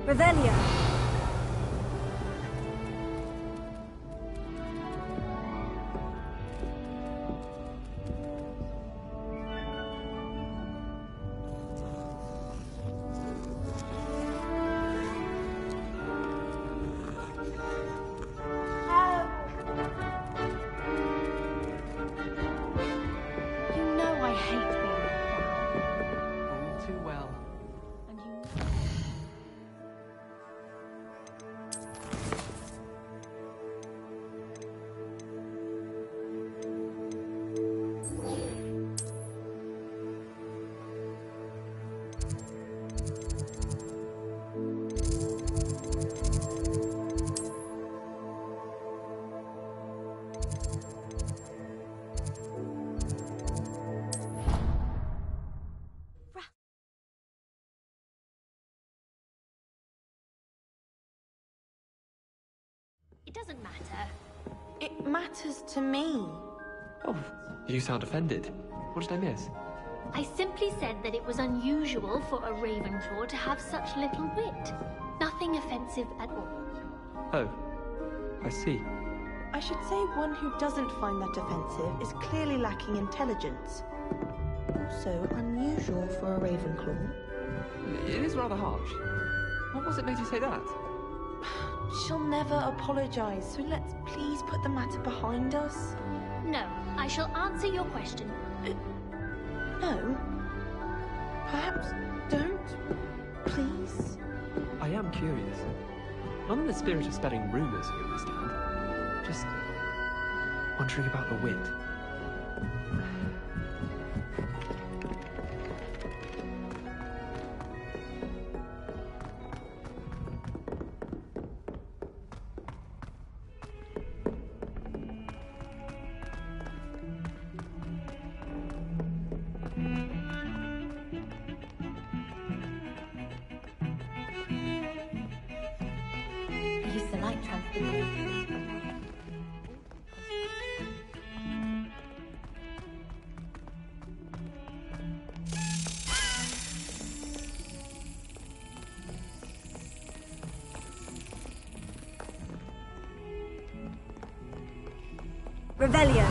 Revelio. It doesn't matter. It matters to me. Oh, you sound offended. What did I miss? I simply said that it was unusual for a Ravenclaw to have such little wit. Nothing offensive at all. Oh, I see. I should say one who doesn't find that offensive is clearly lacking intelligence. Also unusual for a Ravenclaw. It is rather harsh. What was it made you say that? She'll never apologize, so let's please put the matter behind us. No, I shall answer your question. No? Perhaps don't, please? I am curious. Not in the spirit of spreading rumors, you understand. Just wondering about the wit. Use the light transfer. Revelio.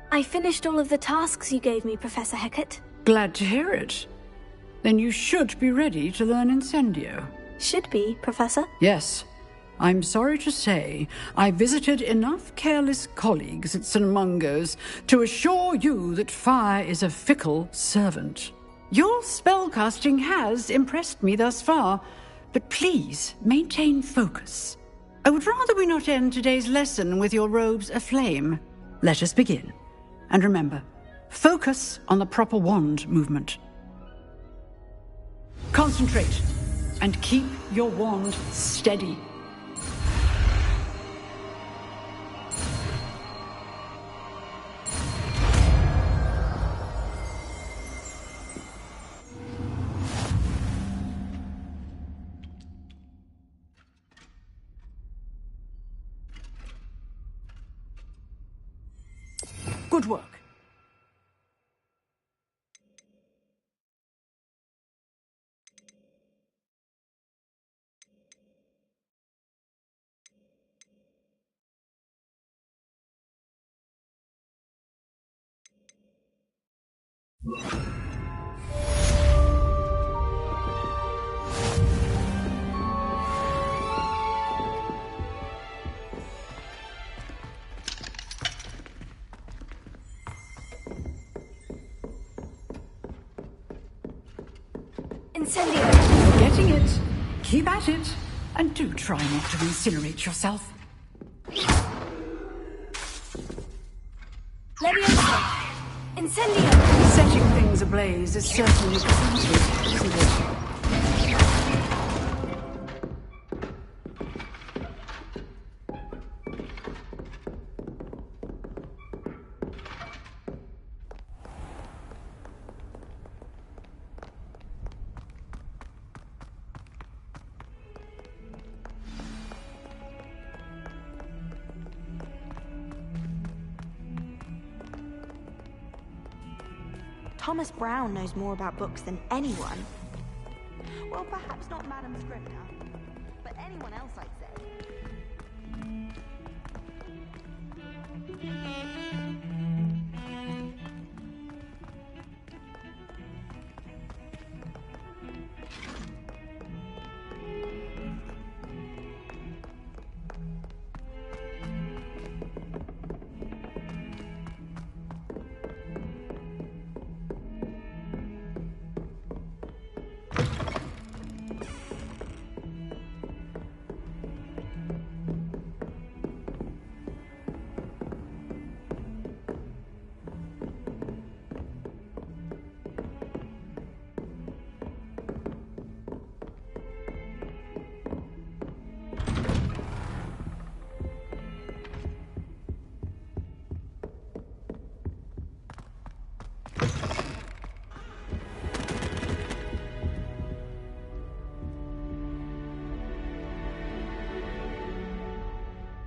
I finished all of the tasks you gave me, Professor Hecat. Glad to hear it. Then you should be ready to learn Incendio. Should be, Professor. Yes. I'm sorry to say I visited enough careless colleagues at St. Mungo's to assure you that fire is a fickle servant. Your spellcasting has impressed me thus far, but please maintain focus. I would rather we not end today's lesson with your robes aflame. Let us begin. And remember, focus on the proper wand movement. Concentrate and keep your wand steady. Good work. Incendio. You're getting it. Keep at it. And do try not to incinerate yourself. Leviosa. Incendio. Setting things things ablaze is certainly cathartic, isn't it? Thomas Brown knows more about books than anyone. Well, perhaps not Madam Scrivener, but anyone else, I'd say.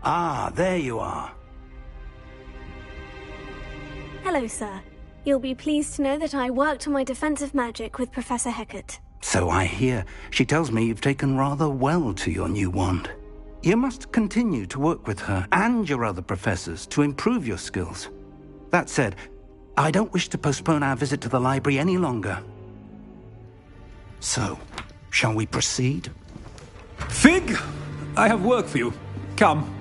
Ah, there you are. Hello, sir. You'll be pleased to know that I worked on my defensive magic with Professor Hecat. So I hear. She tells me you've taken rather well to your new wand. You must continue to work with her and your other professors to improve your skills. That said, I don't wish to postpone our visit to the library any longer. So, shall we proceed? Fig! I have work for you. Come.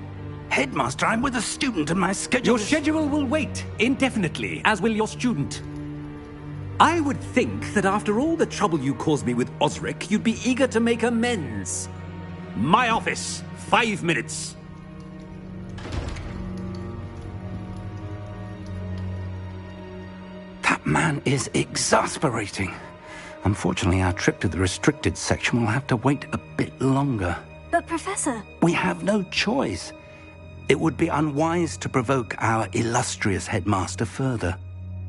Headmaster, I'm with a student and my schedule Your schedule will wait indefinitely, as will your student. I would think that after all the trouble you caused me with Osric, you'd be eager to make amends. My office, 5 minutes. That man is exasperating. Unfortunately, our trip to the restricted section will have to wait a bit longer. But, Professor... We have no choice. It would be unwise to provoke our illustrious headmaster further.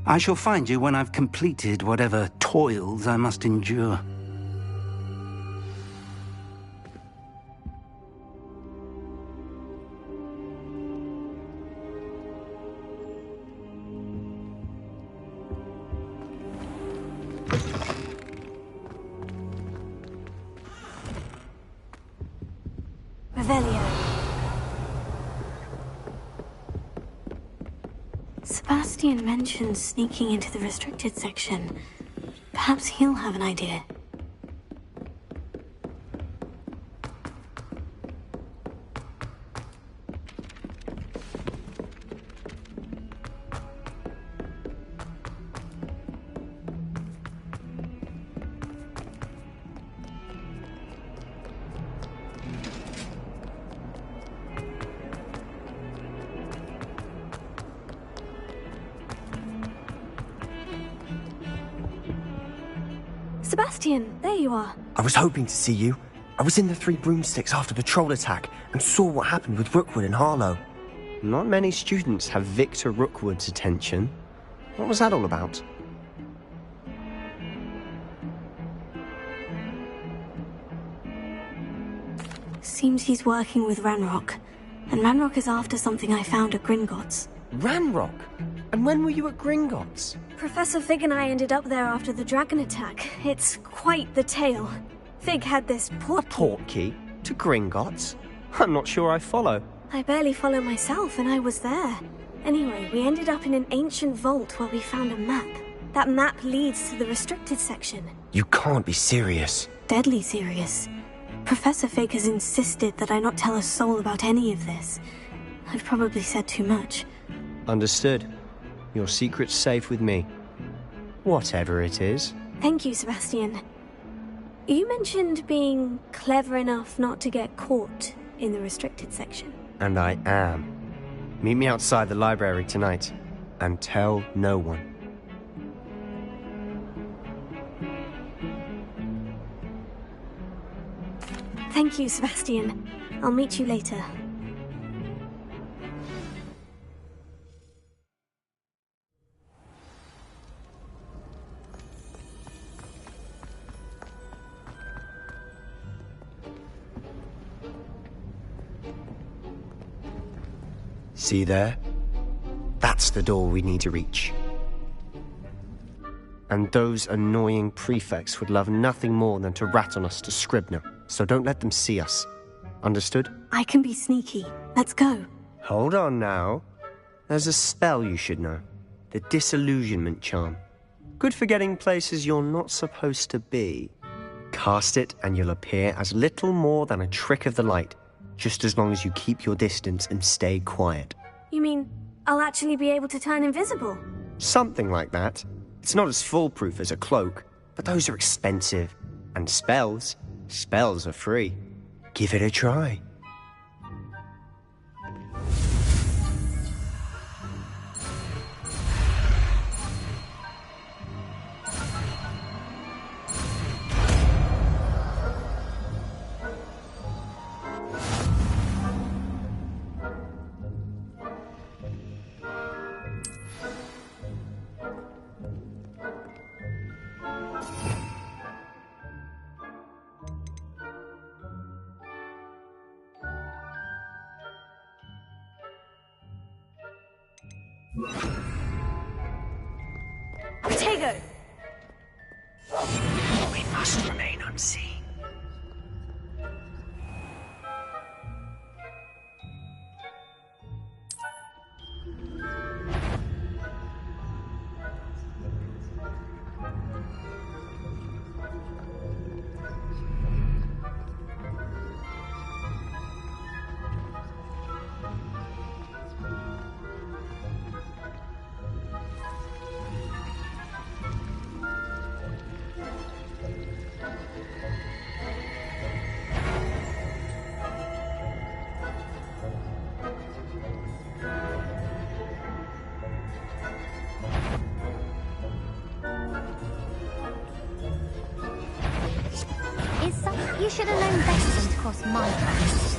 I shall find you when I've completed whatever toils I must endure. Revelio. Sebastian mentioned sneaking into the restricted section. Perhaps he'll have an idea. Sebastian, there you are. I was hoping to see you. I was in the Three Broomsticks after the troll attack and saw what happened with Rookwood and Harlow. Not many students have Victor Rookwood's attention. What was that all about? Seems he's working with Ranrock. And Ranrock is after something I found at Gringotts. Ranrock? And when were you at Gringotts? Professor Fig and I ended up there after the dragon attack. It's quite the tale. Fig had this A portkey? To Gringotts? I'm not sure I follow. I barely follow myself, and I was there. Anyway, we ended up in an ancient vault where we found a map. That map leads to the restricted section. You can't be serious. Deadly serious. Professor Fig has insisted that I not tell a soul about any of this. I've probably said too much. Understood. Your secret's safe with me. Whatever it is. Thank you, Sebastian. You mentioned being clever enough not to get caught in the restricted section. And I am. Meet me outside the library tonight. And tell no one. Thank you, Sebastian. I'll meet you later. See there? That's the door we need to reach. And those annoying prefects would love nothing more than to rat on us to Scribner, so don't let them see us. Understood? I can be sneaky. Let's go. Hold on now. There's a spell you should know. The Disillusionment Charm. Good for getting places you're not supposed to be. Cast it and you'll appear as little more than a trick of the light, just as long as you keep your distance and stay quiet. You mean I'll actually be able to turn invisible? Something like that. It's not as foolproof as a cloak, but those are expensive. And spells are free. Give it a try. Tego! We must remain unseen. You should have known better than to cross my path.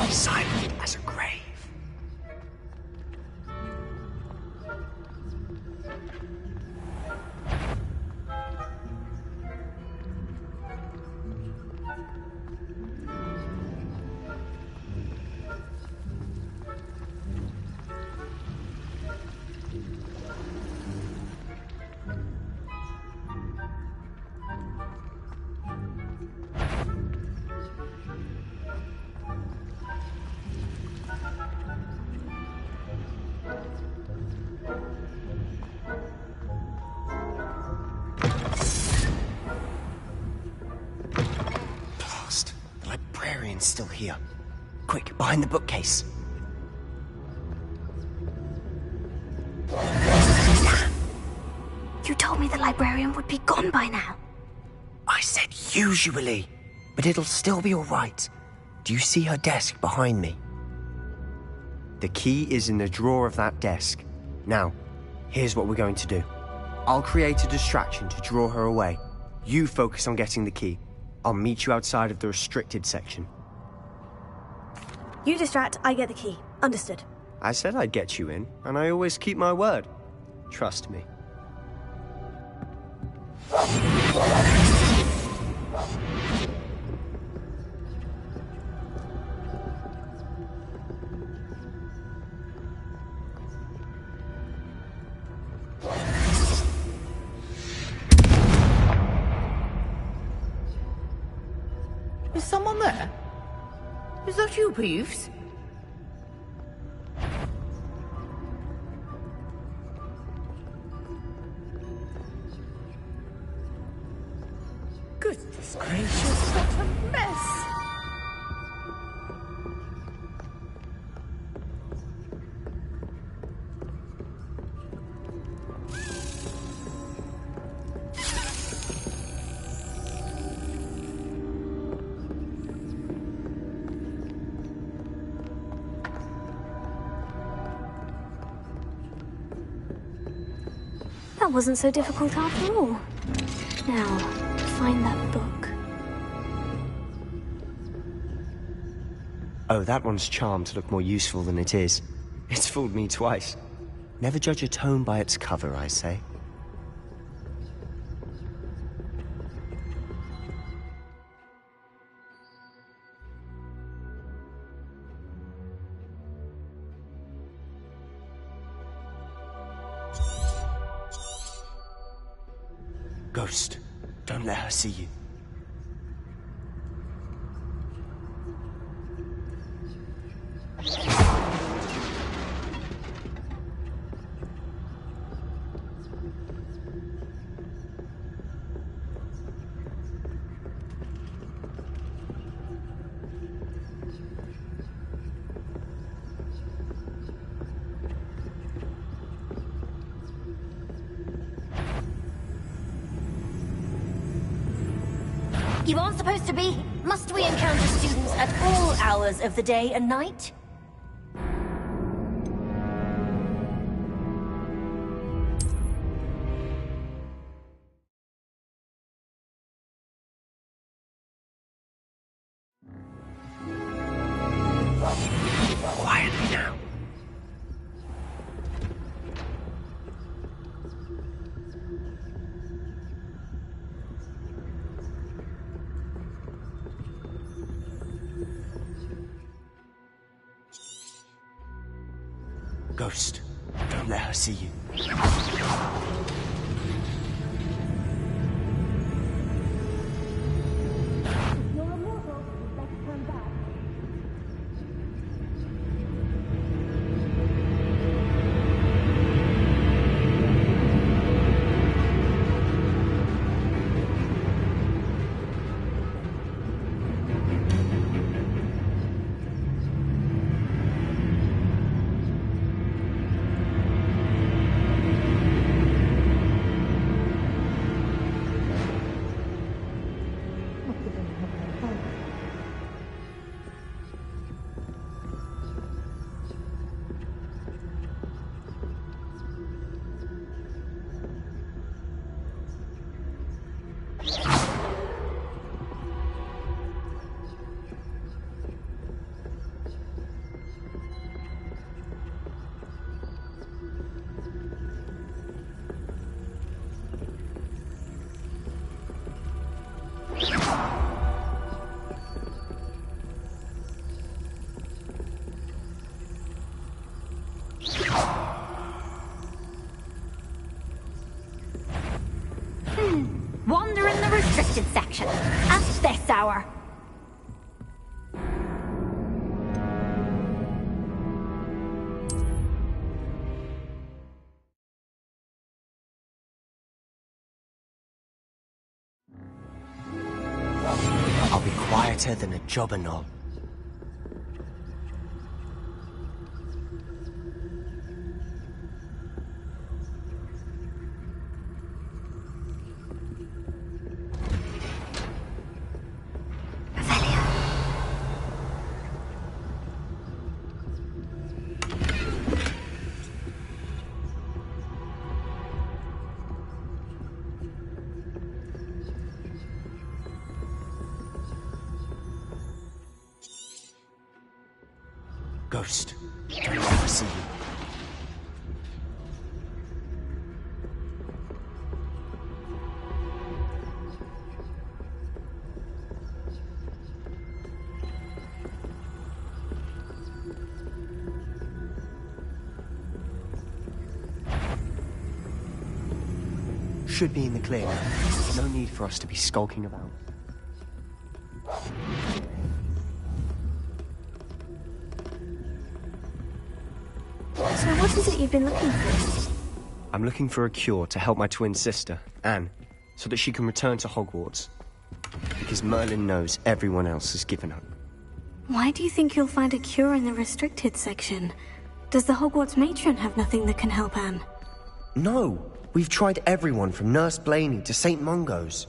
Silent as a grave. Still here. Quick, behind the bookcase. You told me the librarian would be gone by now. I said usually, but it'll still be all right. Do you see her desk behind me? The key is in the drawer of that desk. Now, here's what we're going to do. I'll create a distraction to draw her away. You focus on getting the key. I'll meet you outside of the restricted section. You distract, I get the key. Understood. I said I'd get you in, and I always keep my word. Trust me. Is someone there? Is that you, Peeves? Goodness gracious, what a mess! That wasn't so difficult after all. Now, find that book. Oh, that one's charmed to look more useful than it is. It's fooled me twice. Never judge a tome by its cover, I say. Ghost, don't let her see you. You aren't supposed to be. Must we encounter students at all hours of the day and night? Quietly now. Ghost, don't let her see you. Wander in the restricted section at this hour. I'll be quieter than a jobberknoll. Ghost, don't let her see you. Should be in the clear now. No need for us to be skulking about. So what is it you've been looking for? I'm looking for a cure to help my twin sister, Anne, so that she can return to Hogwarts. because Merlin knows everyone else has given up. Why do you think you'll find a cure in the restricted section? Does the Hogwarts matron have nothing that can help Anne? No, we've tried everyone from Nurse Blaney to St. Mungo's.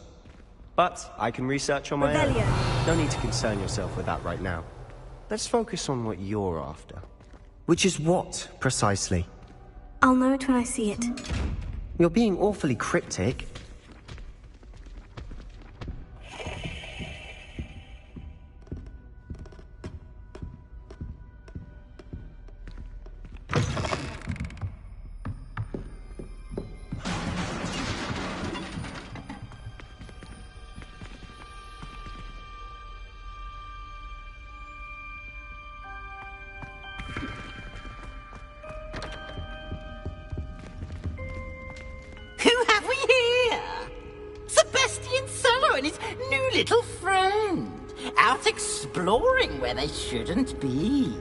But I can research on my own. No need to concern yourself with that right now. Let's focus on what you're after. Which is what, precisely? I'll know it when I see it. You're being awfully cryptic. Little friend, out exploring where they shouldn't be.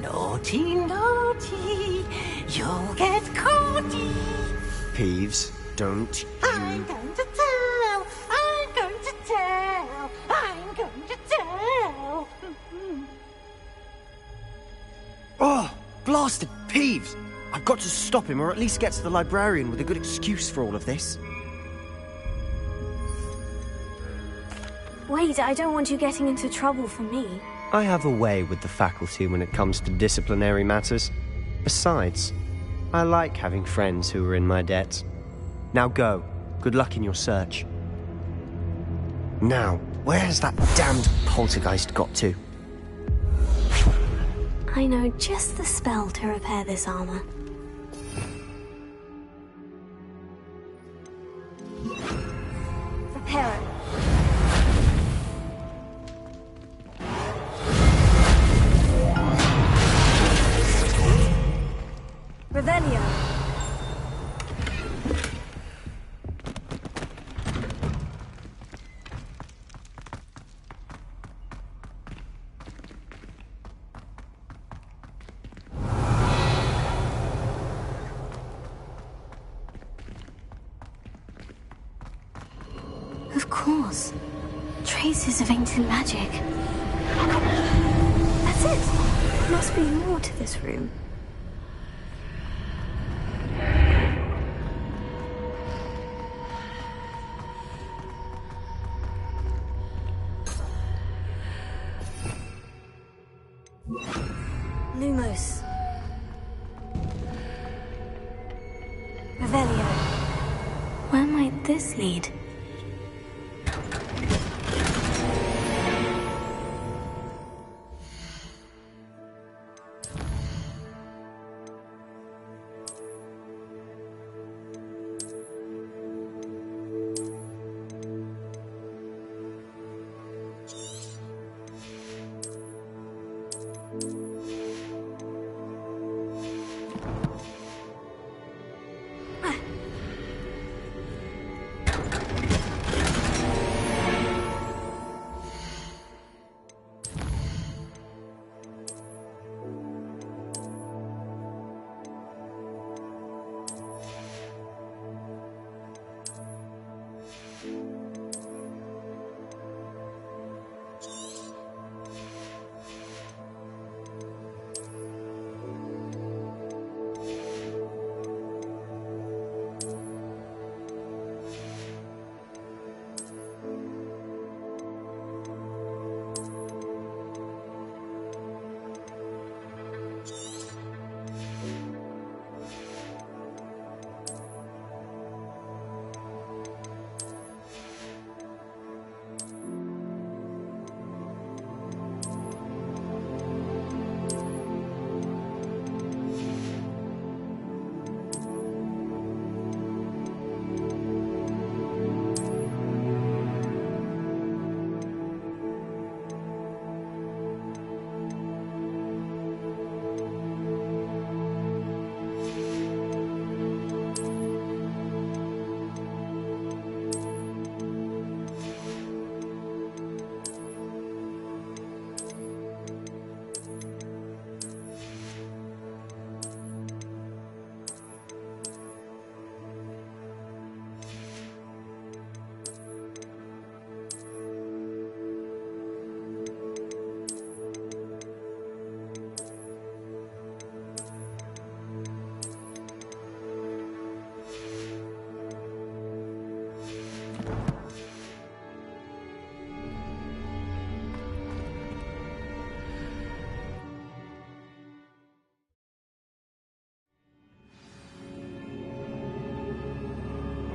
Naughty, naughty, you'll get caughty. Peeves, don't you... I'm going to tell, I'm going to tell, I'm going to tell. Oh, blasted Peeves! I've got to stop him, or at least get to the librarian with a good excuse for all of this. Wait, I don't want you getting into trouble for me. I have a way with the faculty when it comes to disciplinary matters. Besides, I like having friends who are in my debt. Now go. Good luck in your search. Now, where has that damned poltergeist got to? I know just the spell to repair this armor. Repair it. Revelio. Of course. Traces of ancient magic. That's it. There must be more to this room. Lumos. Revelio. Where might this lead?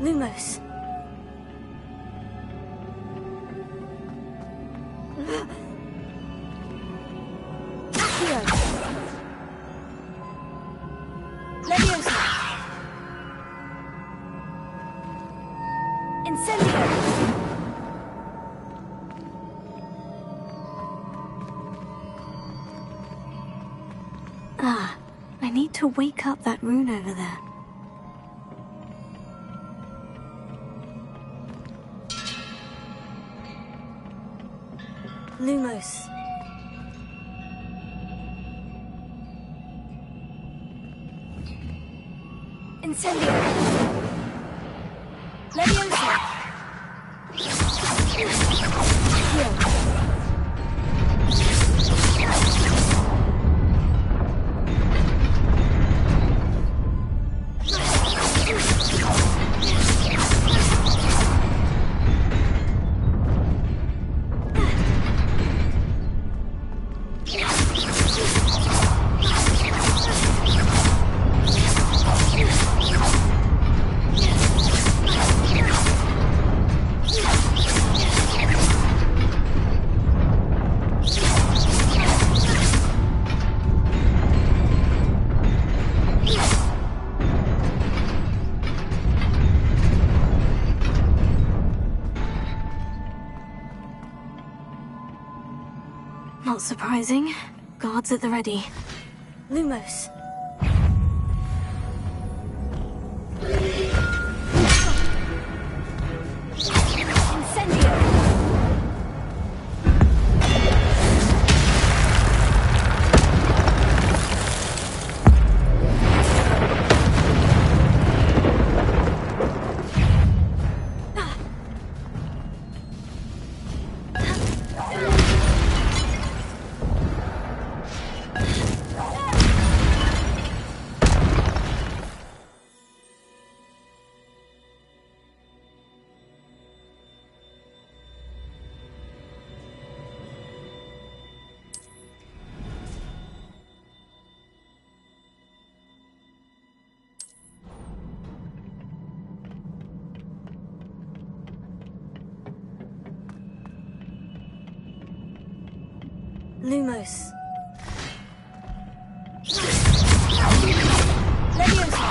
Lumos. Accio. Leviosa. Incendio. Ah, I need to wake up that rune over there. Lumos. Incendio. Leviosa. Accio. Not surprising. Guards at the ready. Lumos. Incendio. Lumos. Leviosa.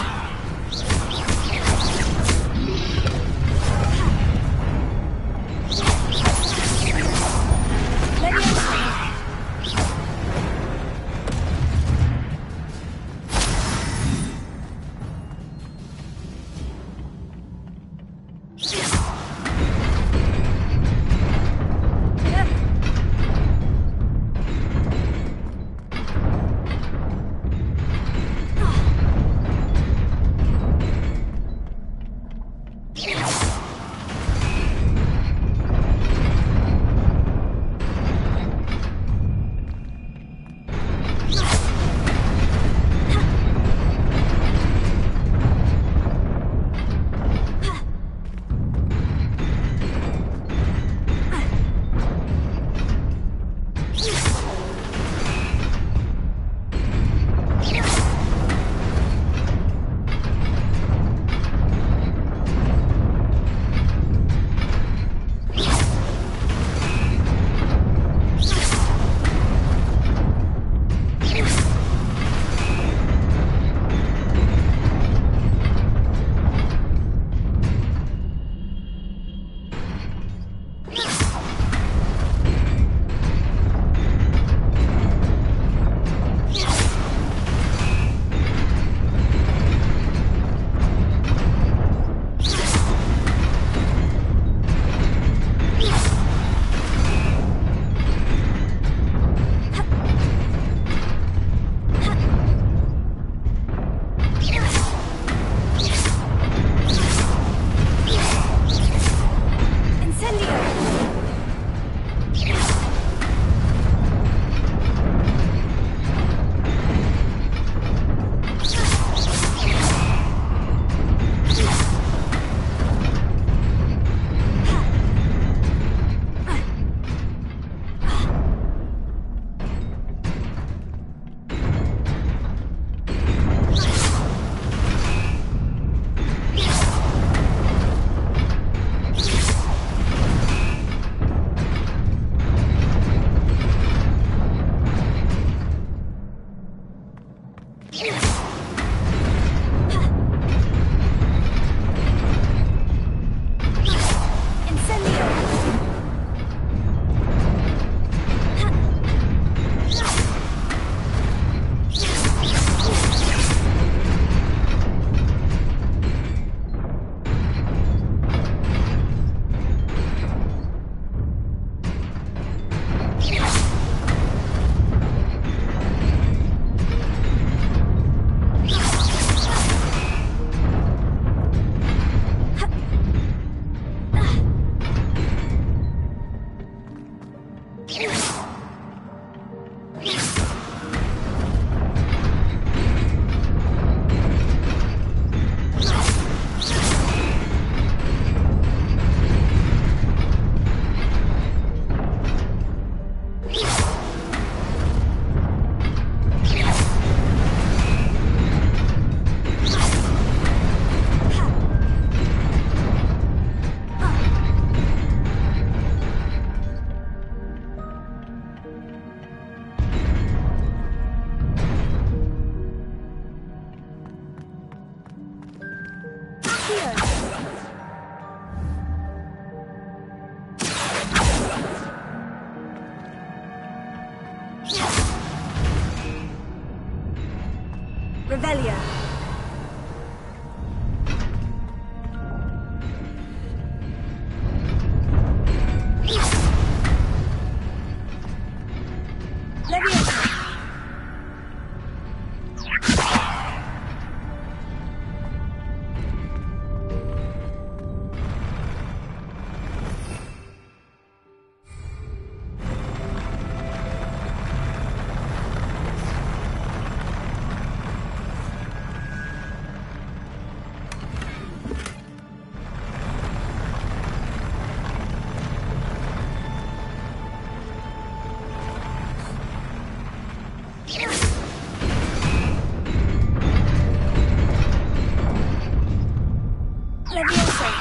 Revelio. Leviosa.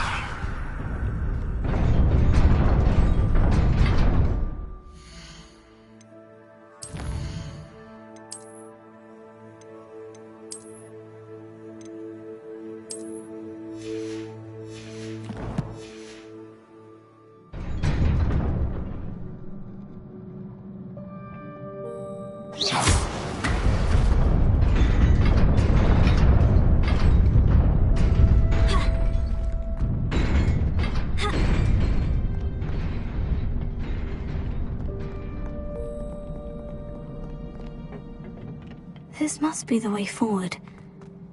This must be the way forward.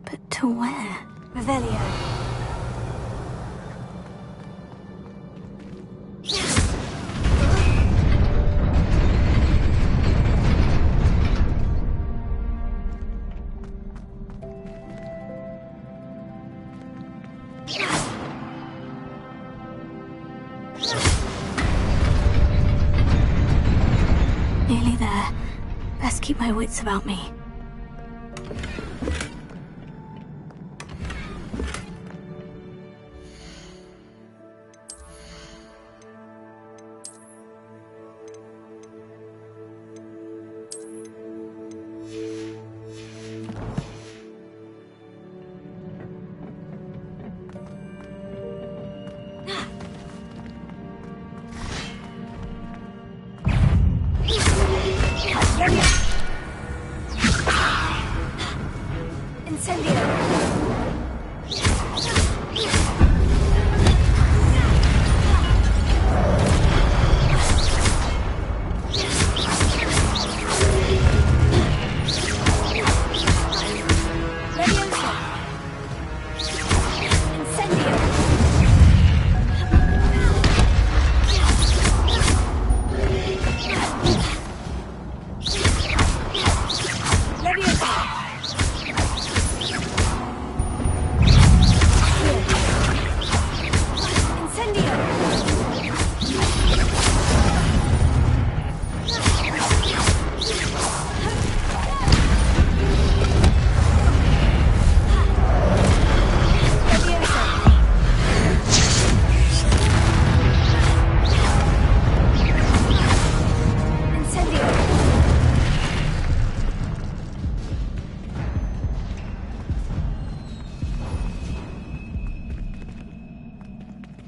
But to where? Revelio. Nearly there. Best keep my wits about me.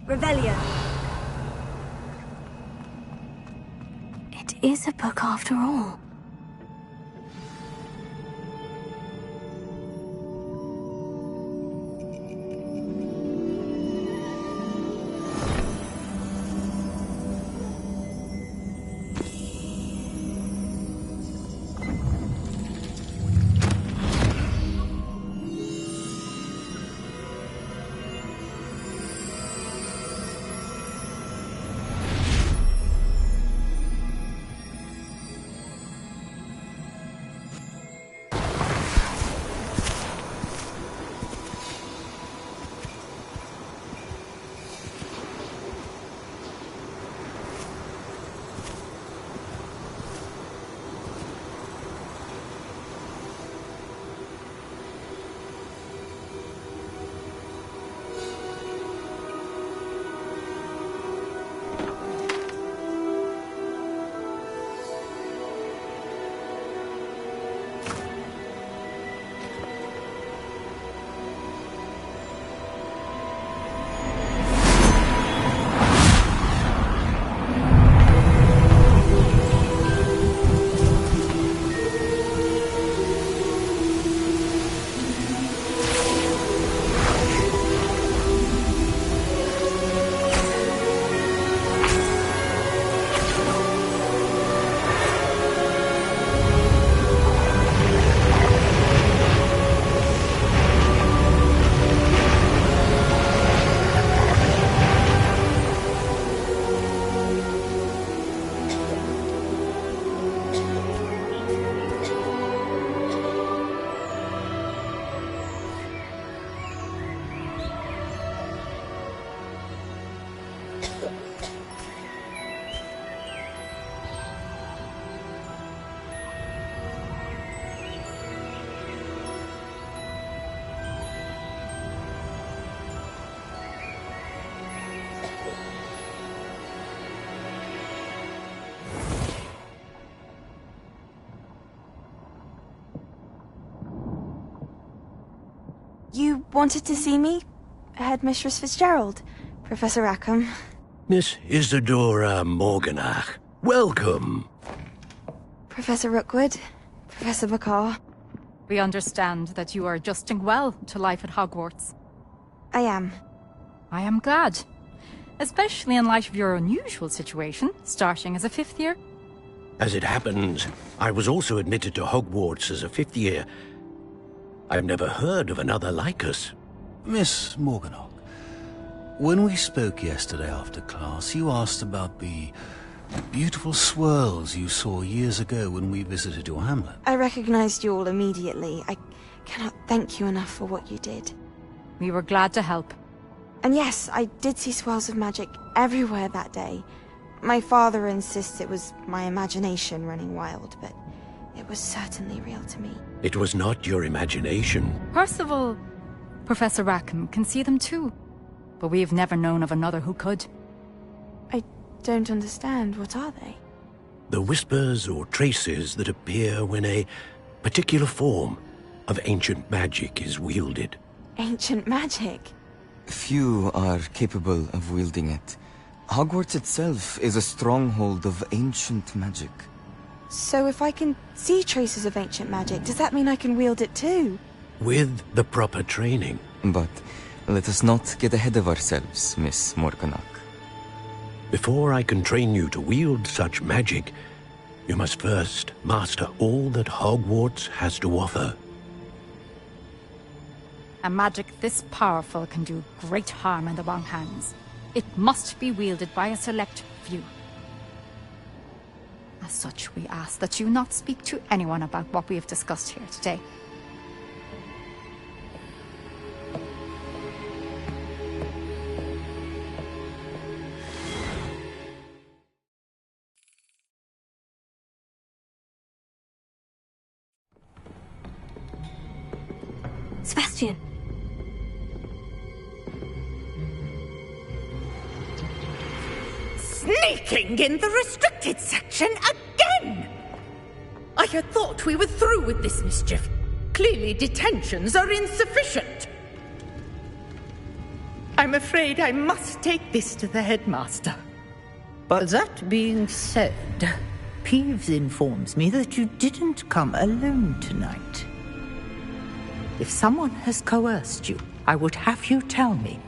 Revelio. It is a book after all. wanted to see me? Headmistress Fitzgerald, Professor Rackham. Miss Isadora Morganach, welcome. Professor Rookwood, Professor Bakar. We understand that you are adjusting well to life at Hogwarts. I am. I am glad. Especially in light of your unusual situation, starting as a 5th year. As it happens, I was also admitted to Hogwarts as a 5th year. I've never heard of another like us. Miss Morganach, when we spoke yesterday after class, you asked about the beautiful swirls you saw years ago when we visited your hamlet. I recognized you all immediately. I cannot thank you enough for what you did. We were glad to help. And yes, I did see swirls of magic everywhere that day. My father insists it was my imagination running wild, but it was certainly real to me. It was not your imagination. Percival, Professor Rackham can see them too. But we have never known of another who could. I don't understand. What are they? The whispers or traces that appear when a particular form of ancient magic is wielded. Ancient magic? Few are capable of wielding it. Hogwarts itself is a stronghold of ancient magic. So if I can see traces of ancient magic, does that mean I can wield it too? With the proper training. But let us not get ahead of ourselves, Miss Morganach. Before I can train you to wield such magic, you must first master all that Hogwarts has to offer. A magic this powerful can do great harm in the wrong hands. It must be wielded by a select few. As such, we ask that you not speak to anyone about what we have discussed here today. Sebastian! Sneaking in the restricted section again! I had thought we were through with this mischief. Clearly detentions are insufficient. I'm afraid I must take this to the headmaster. But that being said, Peeves informs me that you didn't come alone tonight. If someone has coerced you, I would have you tell me.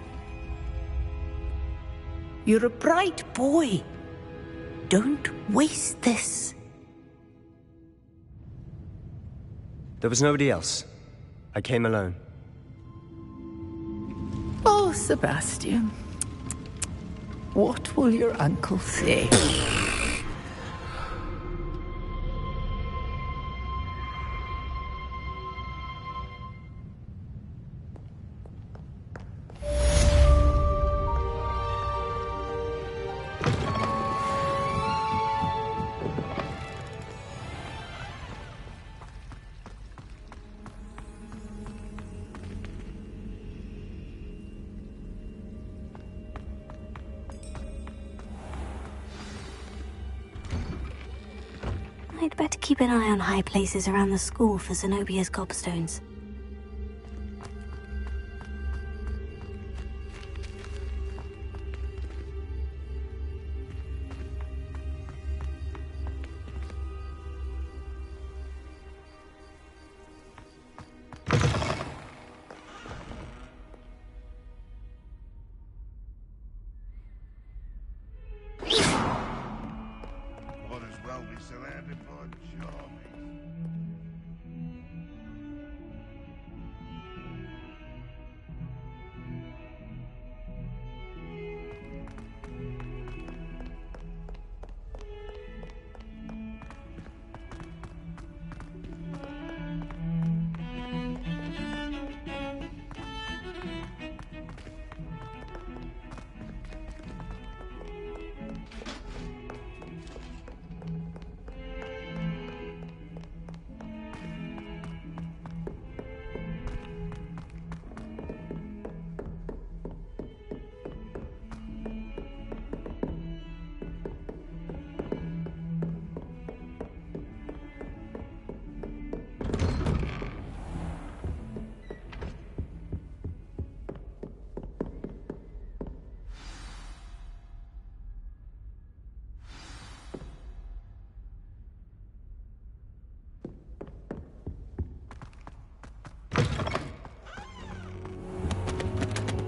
You're a bright boy. Don't waste this. There was nobody else. I came alone. Oh, Sebastian. What will your uncle say? I'd better keep an eye on high places around the school for Zenobia's gobstones.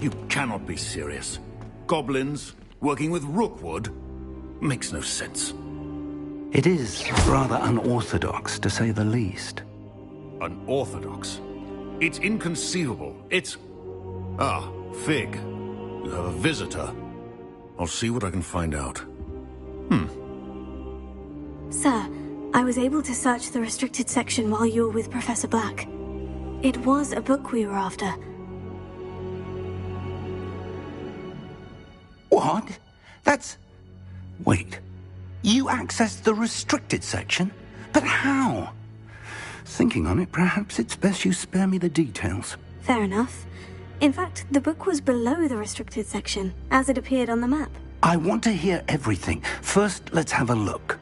You cannot be serious. Goblins working with Rookwood? Makes no sense. It is rather unorthodox, to say the least. Unorthodox? It's inconceivable. It's... Ah, Fig. You have a visitor. I'll see what I can find out. Sir, I was able to search the restricted section while you were with Professor Black. It was a book we were after. What? That's... Wait. You accessed the restricted section? But how? Thinking on it, perhaps it's best you spare me the details. Fair enough. In fact, the book was below the restricted section, as it appeared on the map. I want to hear everything. First, let's have a look.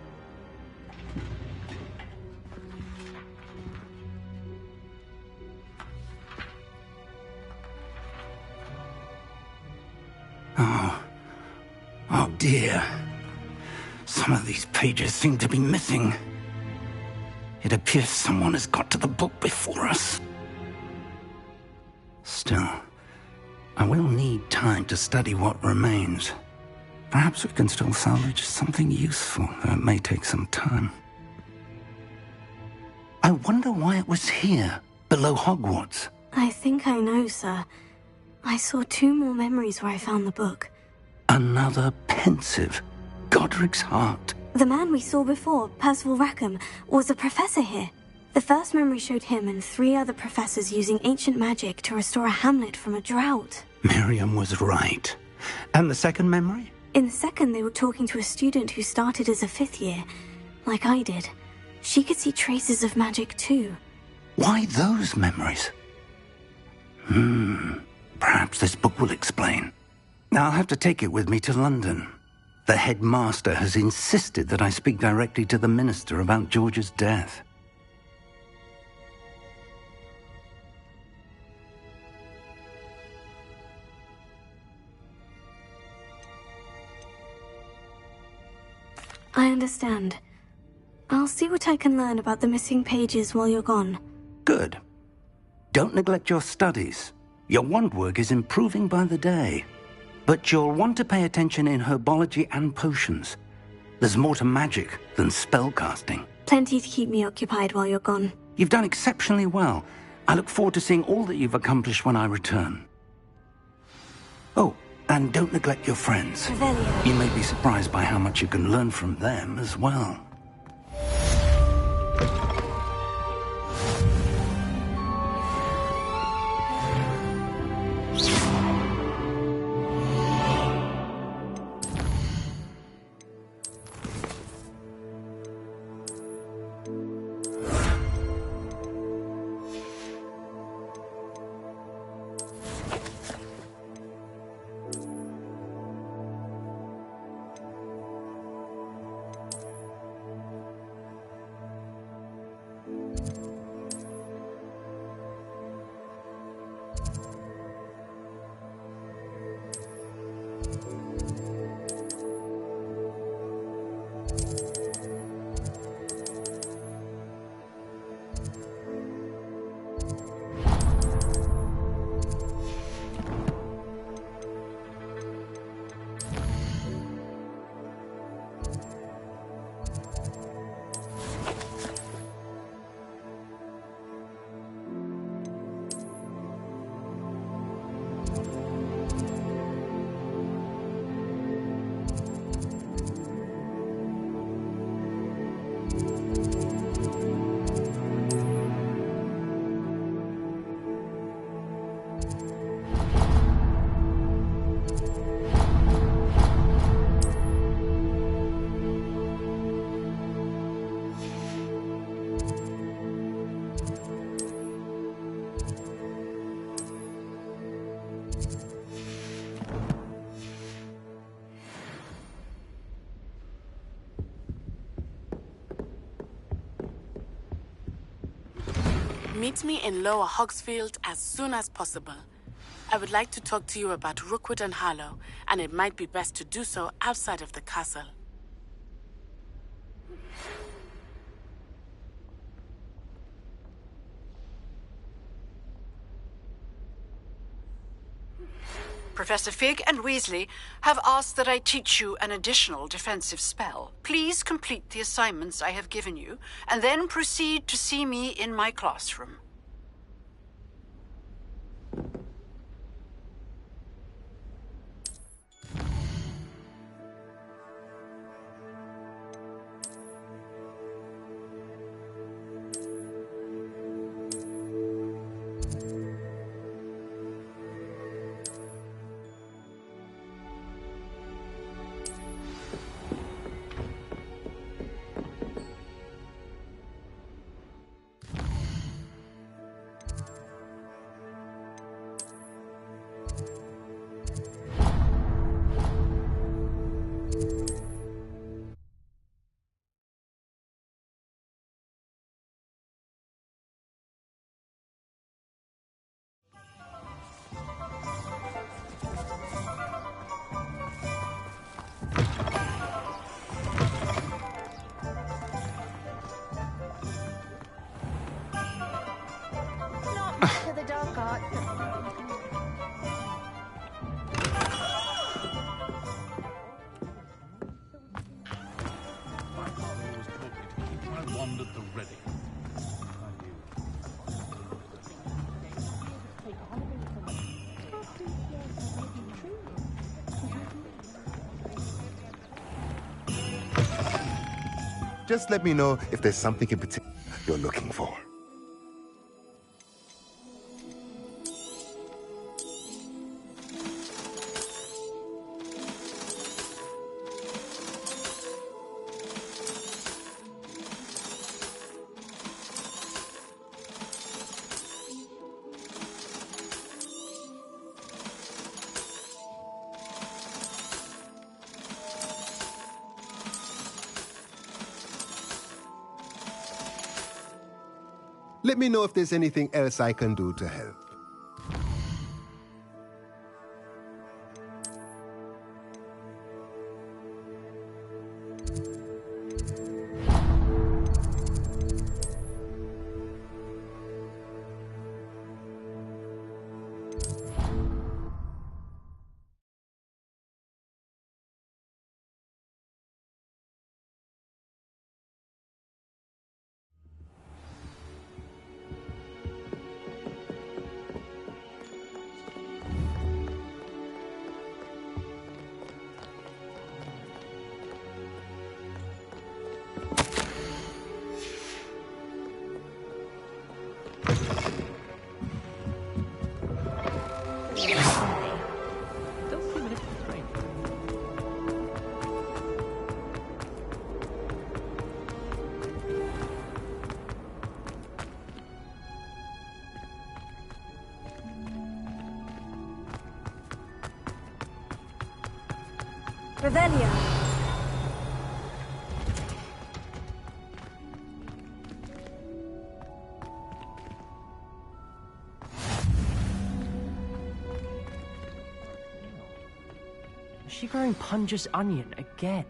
Oh dear. Some of these pages seem to be missing. It appears someone has got to the book before us. Still, I will need time to study what remains. Perhaps we can still salvage something useful, though it may take some time. I wonder why it was here, below Hogwarts. I think I know, sir. I saw 2 more memories where I found the book. Another pensive. Godric's heart. The man we saw before, Percival Rackham, was a professor here. The first memory showed him and 3 other professors using ancient magic to restore a hamlet from a drought. Miriam was right. And the second memory? In the second, they were talking to a student who started as a 5th year, like I did. She could see traces of magic too. Why those memories? Perhaps this book will explain. I'll have to take it with me to London. The headmaster has insisted that I speak directly to the minister about George's death. I understand. I'll see what I can learn about the missing pages while you're gone. Good. Don't neglect your studies. Your wand work is improving by the day. But you'll want to pay attention in herbology and potions. There's more to magic than spellcasting. Plenty to keep me occupied while you're gone. You've done exceptionally well. I look forward to seeing all that you've accomplished when I return. Oh, and don't neglect your friends. Revelio. You may be surprised by how much you can learn from them as well. Meet me in Lower Hogsfield as soon as possible. I would like to talk to you about Rookwood and Harlow, and it might be best to do so outside of the castle. Professor Fig and Weasley have asked that I teach you an additional defensive spell. Please complete the assignments I have given you, and then proceed to see me in my classroom. To the dark art. My wand at the ready. Just let me know if there's something in particular you're looking for. Let me know if there's anything else I can do to help. Revelio. Is she growing Punja's onion again?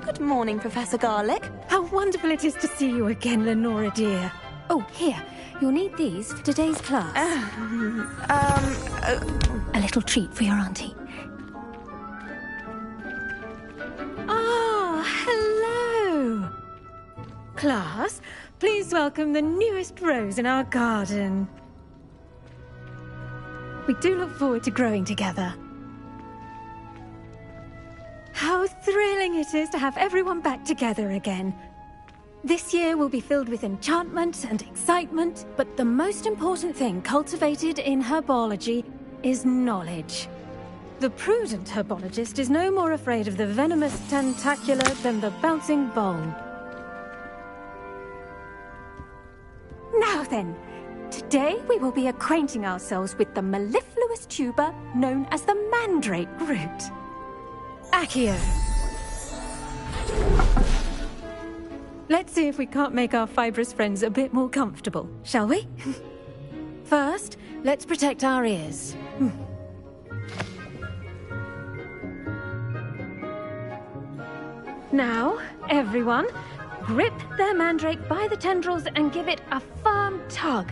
Good morning, Professor Garlick. How wonderful it is to see you again, Lenora dear. Oh, here. You'll need these for today's class. A little treat for your auntie. Ah, hello. Class, please welcome the newest rose in our garden. We do look forward to growing together. How thrilling it is to have everyone back together again. This year will be filled with enchantment and excitement, but the most important thing cultivated in herbology is knowledge. The prudent herbologist is no more afraid of the venomous tentacula than the bouncing vole. Now then, today we will be acquainting ourselves with the mellifluous tuber known as the mandrake root. Accio. Let's see if we can't make our fibrous friends a bit more comfortable, shall we? First, let's protect our ears. Now, everyone, grip their mandrake by the tendrils and give it a firm tug.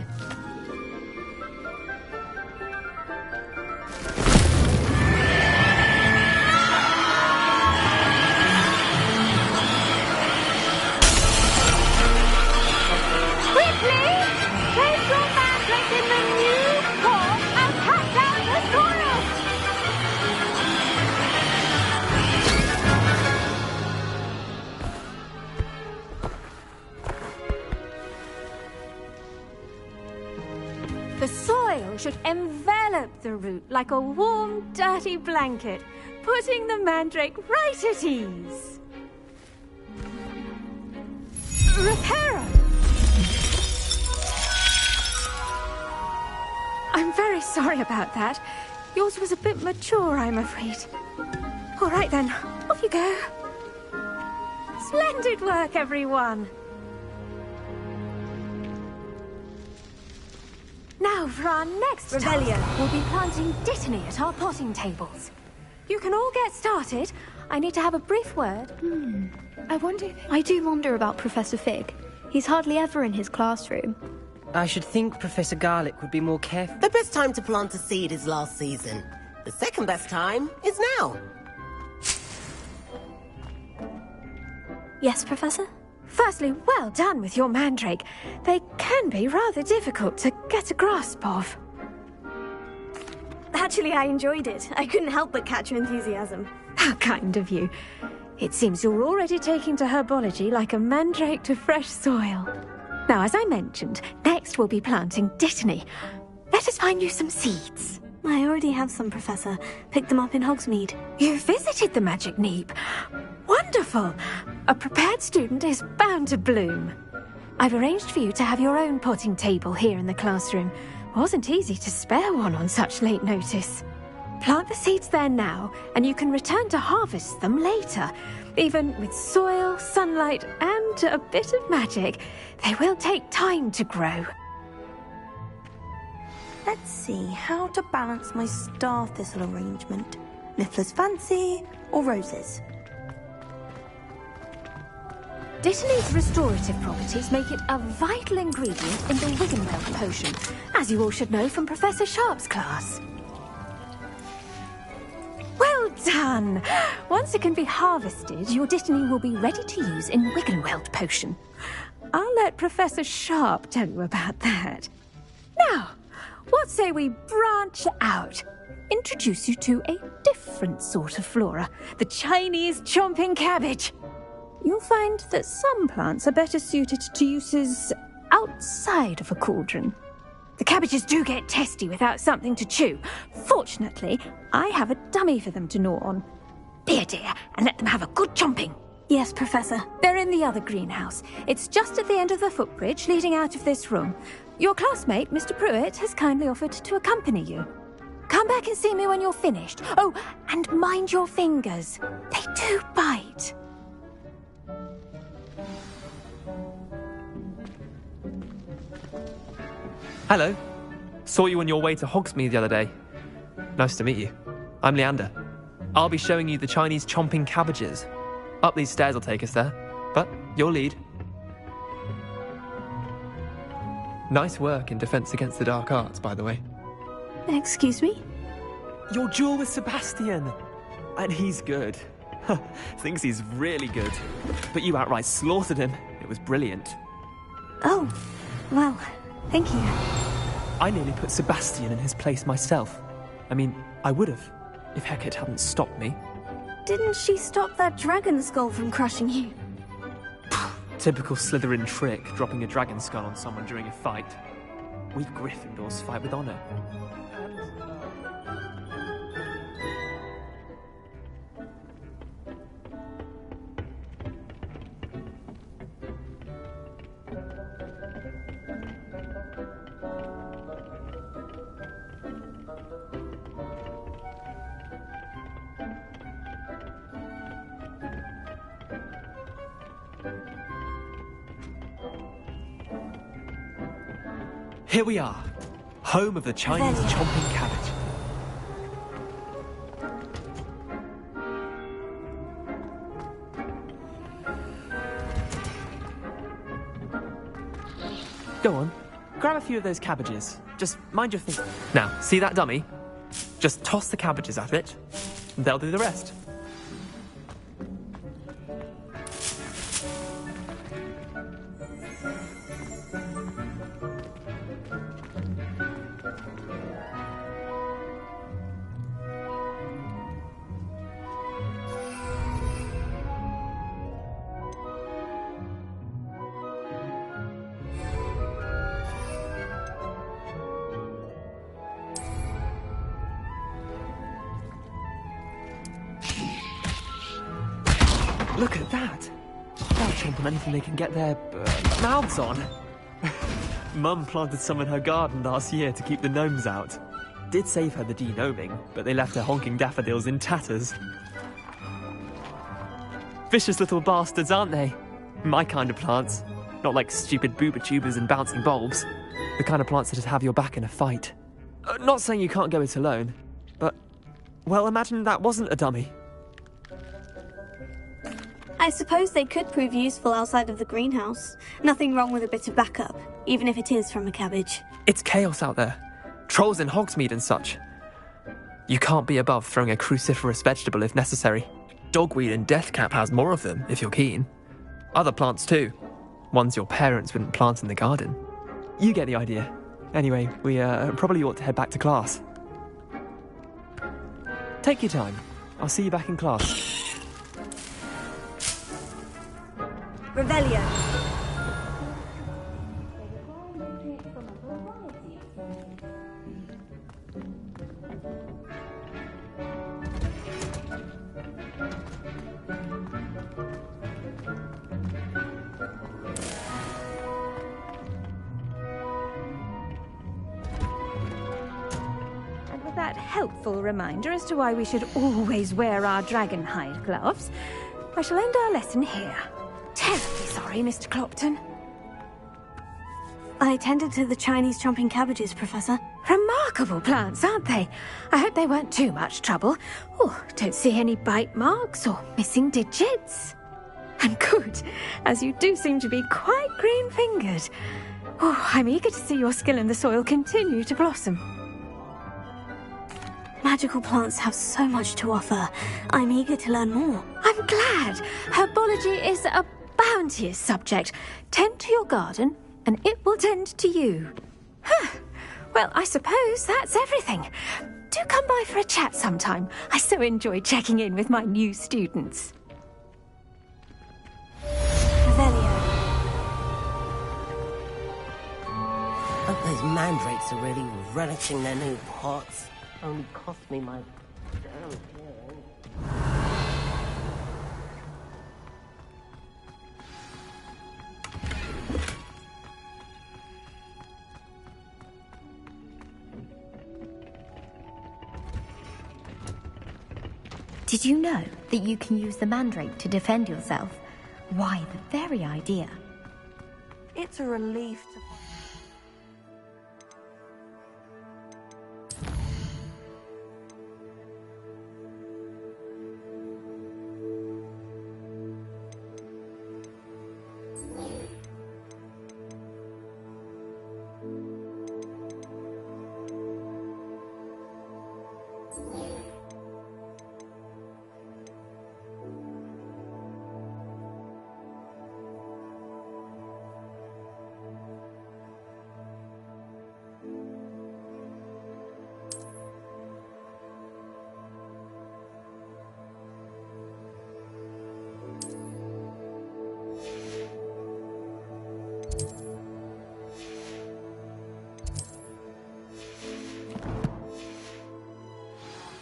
Quickly! Place your mandrake in the new core and cut down the soil! The soil should envelop the root like a warm, dirty blanket, putting the mandrake right at ease. Reparo! I'm very sorry about that. Yours was a bit mature, I'm afraid. All right then, off you go. Splendid work, everyone. Now for our next task, we'll be planting dittany at our potting tables. You can all get started. I need to have a brief word. I do wonder about Professor Fig. He's hardly ever in his classroom. I should think Professor Garlick would be more careful. The best time to plant a seed is last season. The second best time is now. Yes, Professor? Firstly, well done with your mandrake. They can be rather difficult to get a grasp of. Actually, I enjoyed it. I couldn't help but catch your enthusiasm. How kind of you. It seems you're already taking to herbology like a mandrake to fresh soil. Now, as I mentioned, next we'll be planting dittany. Let us find you some seeds. I already have some, Professor. Picked them up in Hogsmeade. You visited the Magic Neep. Wonderful! A prepared student is bound to bloom. I've arranged for you to have your own potting table here in the classroom. Wasn't easy to spare one on such late notice. Plant the seeds there now, and you can return to harvest them later. Even with soil, sunlight, and a bit of magic, they will take time to grow. Let's see how to balance my star thistle arrangement. Niffler's fancy or roses? Dittany's restorative properties make it a vital ingredient in the Wiggenweld potion, as you all should know from Professor Sharp's class. Well done! Once it can be harvested, your dittany will be ready to use in Wiggenweld potion. I'll let Professor Sharp tell you about that. Now, what say we branch out? Introduce you to a different sort of flora, the Chinese chomping cabbage. You'll find that some plants are better suited to uses outside of a cauldron. The cabbages do get testy without something to chew. Fortunately, I have a dummy for them to gnaw on. Be a dear and let them have a good chomping. Yes, Professor. They're in the other greenhouse. It's just at the end of the footbridge leading out of this room. Your classmate, Mr. Pruitt, has kindly offered to accompany you. Come back and see me when you're finished. Oh, and mind your fingers. They do bite. Hello. Saw you on your way to Hogsmeade the other day. Nice to meet you. I'm Leander. I'll be showing you the Chinese chomping cabbages. Up these stairs will take us there, but your lead. Nice work in Defense Against the Dark Arts, by the way. Excuse me? Your duel with Sebastian. And he's good. Thinks he's really good. But you outright slaughtered him. It was brilliant. Oh, well, thank you. I nearly put Sebastian in his place myself. I mean, I would have, if Hecate hadn't stopped me. Didn't she stop that dragon skull from crushing you? Typical Slytherin trick, dropping a dragon skull on someone during a fight. We Gryffindors fight with honor. Here we are, home of the Chinese chomping cabbage. Go on. Grab a few of those cabbages. Just mind your feet. Now, see that dummy? Just toss the cabbages at it. And they'll do the rest. Look at that! They'll chomp on anything they can get their mouths on. Mum planted some in her garden last year to keep the gnomes out. Did save her the de-gnoming, but they left her honking daffodils in tatters. Vicious little bastards, aren't they? My kind of plants. Not like stupid booba tubers and bouncing bulbs. The kind of plants that'd have your back in a fight. Not saying you can't go it alone, but... well, imagine that wasn't a dummy. I suppose they could prove useful outside of the greenhouse. Nothing wrong with a bit of backup, even if it is from a cabbage. It's chaos out there. Trolls in Hogsmeade and such. You can't be above throwing a cruciferous vegetable if necessary. Dogweed and deathcap has more of them, if you're keen. Other plants too. Ones your parents wouldn't plant in the garden. You get the idea. Anyway, we probably ought to head back to class. Take your time. I'll see you back in class. Revelio. And with that helpful reminder as to why we should always wear our dragon hide gloves, I shall end our lesson here. Terribly sorry, Mr. Clopton. I attended to the Chinese chomping cabbages, Professor. Remarkable plants, aren't they? I hope they weren't too much trouble. Oh, don't see any bite marks or missing digits. And good, as you do seem to be quite green-fingered. Oh, I'm eager to see your skill in the soil continue to blossom. Magical plants have so much to offer. I'm eager to learn more. I'm glad. Herbology is a bounteous subject. Tend to your garden, and it will tend to you. Well, I suppose that's everything. Do come by for a chat sometime. I so enjoy checking in with my new students. Hope those mandrakes are really relishing their new pots. Only cost me my damn hearing. Did you know that you can use the mandrake to defend yourself? Why, the very idea. It's a relief to...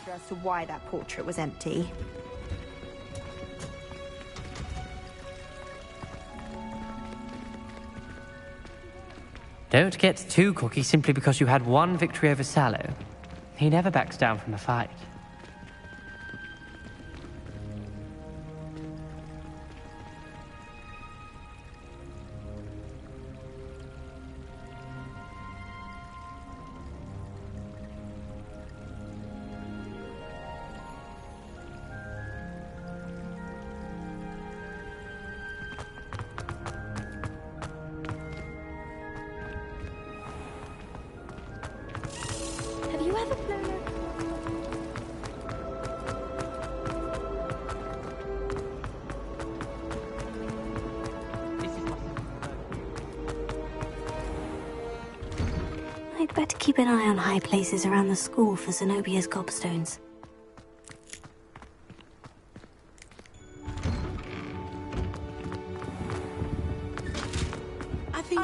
As to why that portrait was empty. Don't get too cocky simply because you had one victory over Sallow. He never backs down from a fight. keep an eye on high places around the school for Zenobia's gobstones.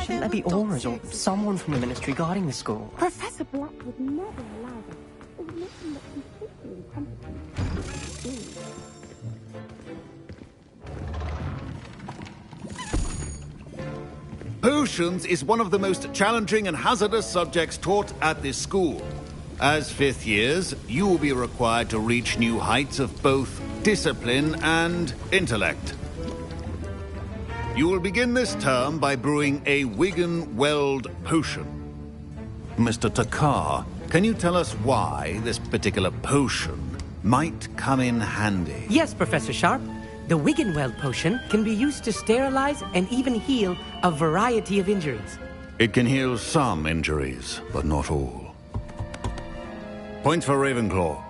Shouldn't there be aurors or someone from the ministry guarding the school? Professor Black would never allow that. It would make him look completely incompetent. Potions is one of the most challenging and hazardous subjects taught at this school. As fifth years, you will be required to reach new heights of both discipline and intellect. You will begin this term by brewing a Wigan-Weld potion. Mr. Takar, can you tell us why this particular potion might come in handy? Yes, Professor Sharp. The Wigan-Weld potion can be used to sterilize and even heal a variety of injuries. It can heal some injuries, but not all. Points for Ravenclaw.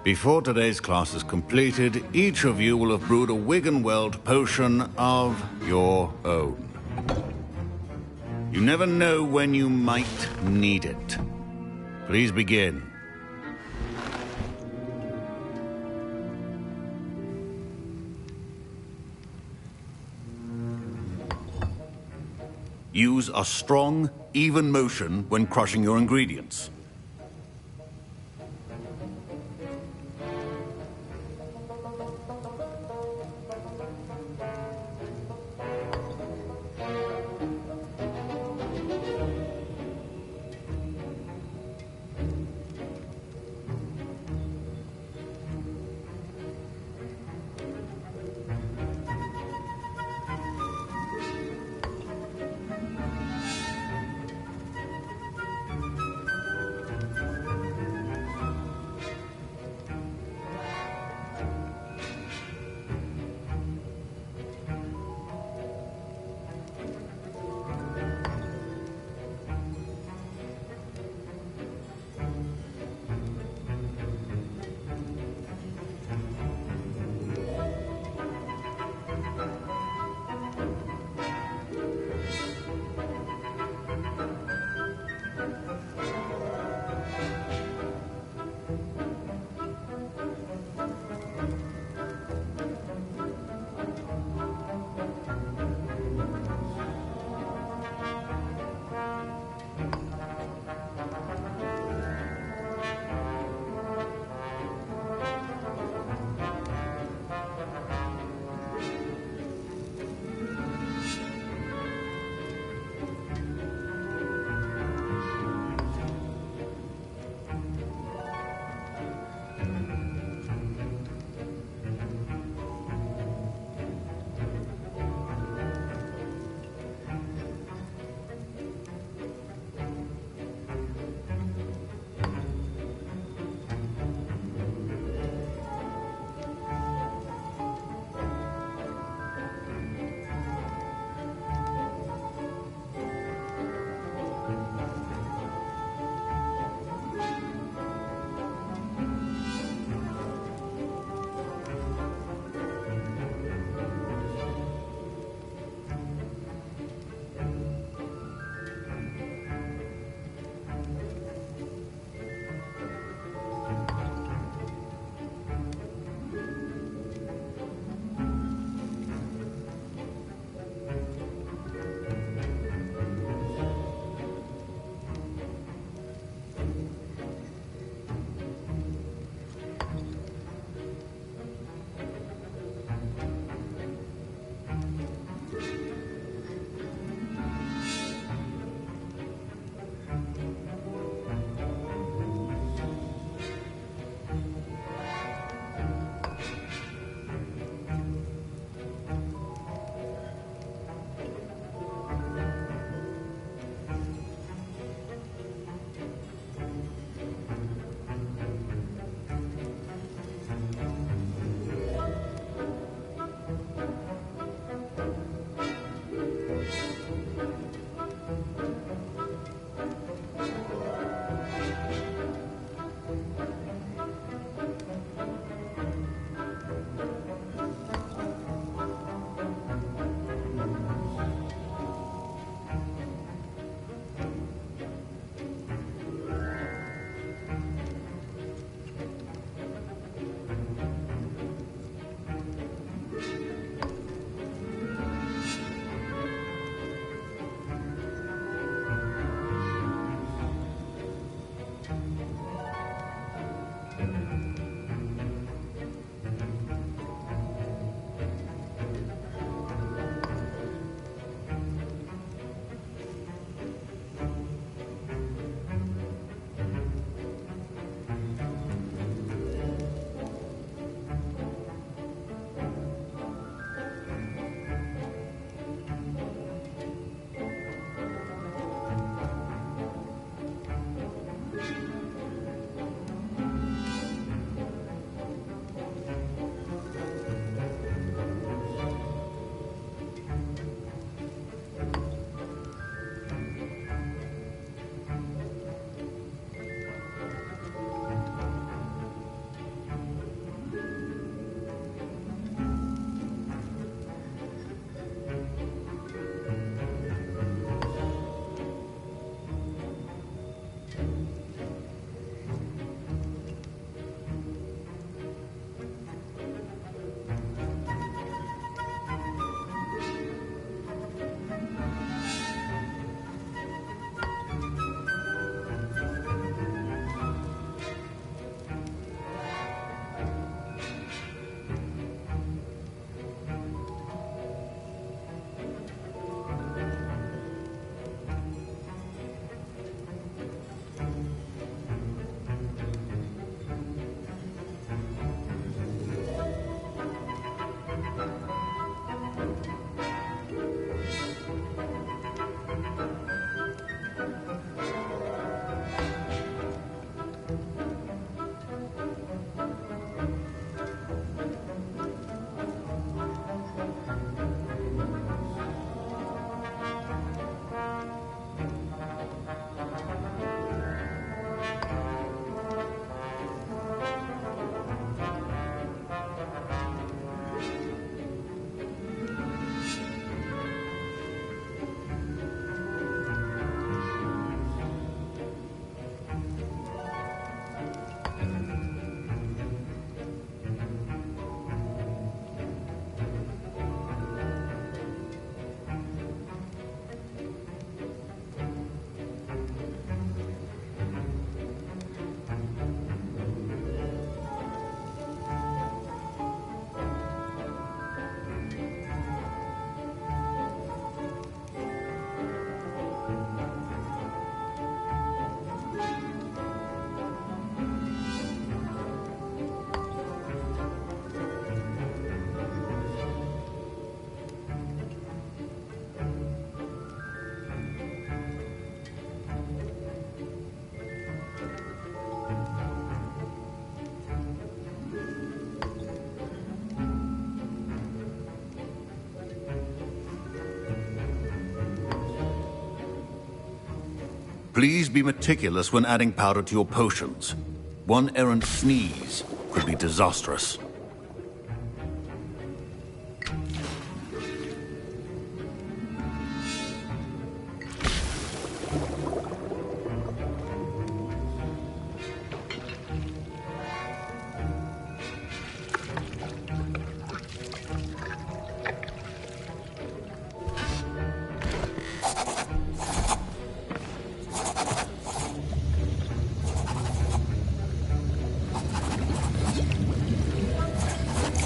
Before today's class is completed, each of you will have brewed a Wigan-Weld potion of your own. You never know when you might need it. Please begin. Use a strong, even motion when crushing your ingredients. Please be meticulous when adding powder to your potions. One errant sneeze could be disastrous.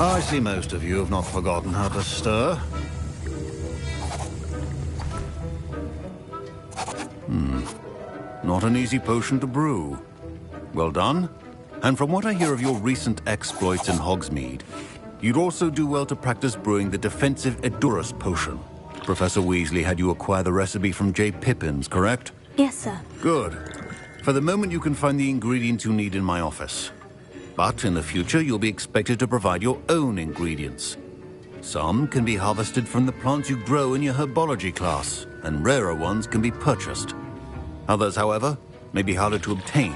I see most of you have not forgotten how to stir. Not an easy potion to brew. Well done. And from what I hear of your recent exploits in Hogsmeade, you'd also do well to practice brewing the defensive Edurus potion. Professor Weasley had you acquire the recipe from J. Pippins, correct? Yes, sir. Good. For the moment, you can find the ingredients you need in my office. But in the future, you'll be expected to provide your own ingredients. Some can be harvested from the plants you grow in your herbology class, and rarer ones can be purchased. Others, however, may be harder to obtain,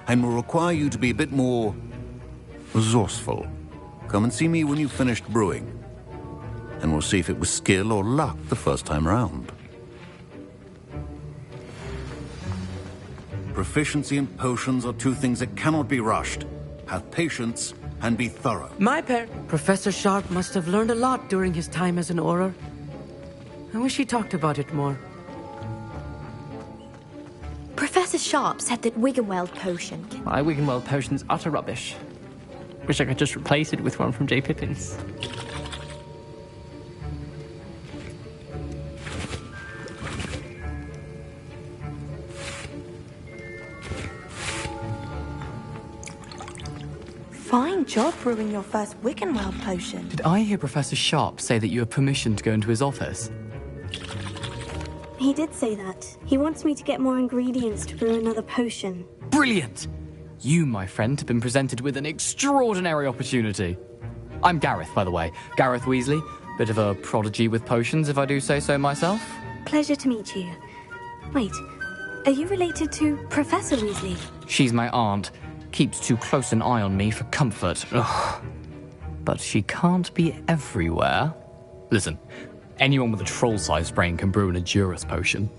and will require you to be a bit more resourceful. Come and see me when you've finished brewing, and we'll see if it was skill or luck the first time round. Proficiency and potions are two things that cannot be rushed. Have patience and be thorough. Professor Sharp must have learned a lot during his time as an Auror. I wish he talked about it more. Professor Sharp said that Wiggenweld potion. My Wiggenweld potion's utter rubbish. Wish I could just replace it with one from J. Pippins. Fine job brewing your first Wiggenweld potion. Did I hear Professor Sharp say that you have permission to go into his office? He did say that. He wants me to get more ingredients to brew another potion. Brilliant! You, my friend, have been presented with an extraordinary opportunity. I'm Gareth, by the way. Gareth Weasley. Bit of a prodigy with potions, if I do say so myself. Pleasure to meet you. Wait, are you related to Professor Weasley? She's my aunt. Keeps too close an eye on me for comfort. Ugh. But she can't be everywhere. Listen, anyone with a troll-sized brain can brew an Edurus potion.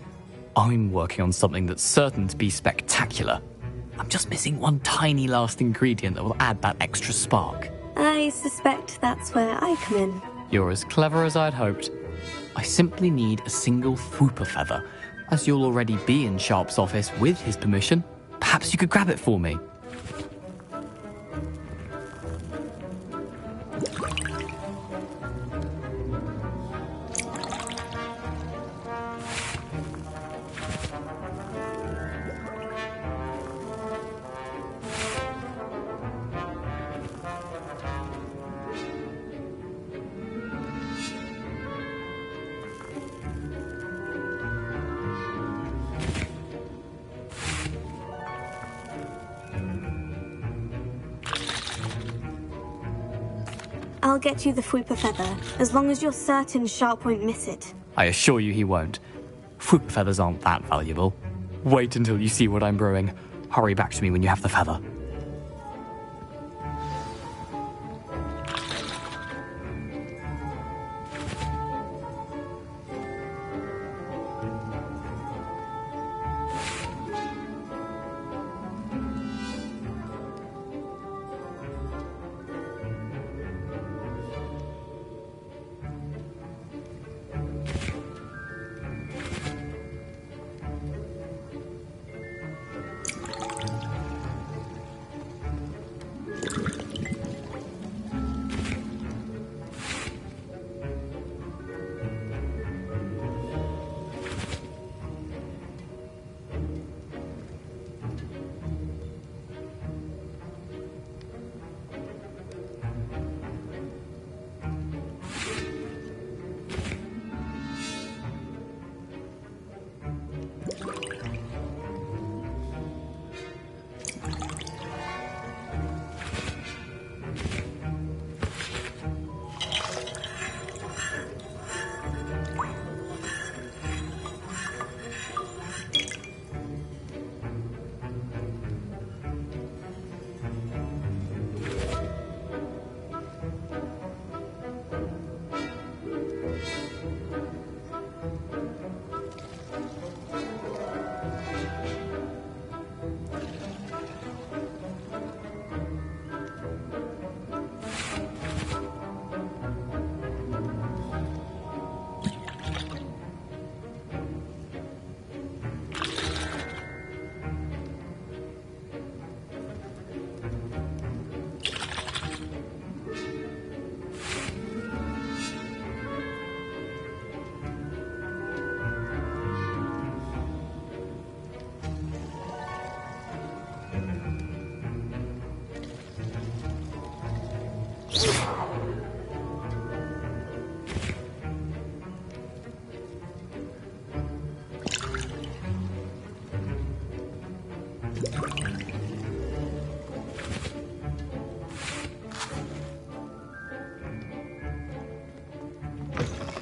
I'm working on something that's certain to be spectacular. I'm just missing one tiny last ingredient that will add that extra spark. I suspect that's where I come in. You're as clever as I'd hoped. I simply need a single Fwooper feather. As you'll already be in Sharp's office with his permission, perhaps you could grab it for me. I'll get you the Fwooper feather, as long as you're certain Sharp won't miss it. I assure you he won't. Fwooper feathers aren't that valuable. Wait until you see what I'm brewing. Hurry back to me when you have the feather.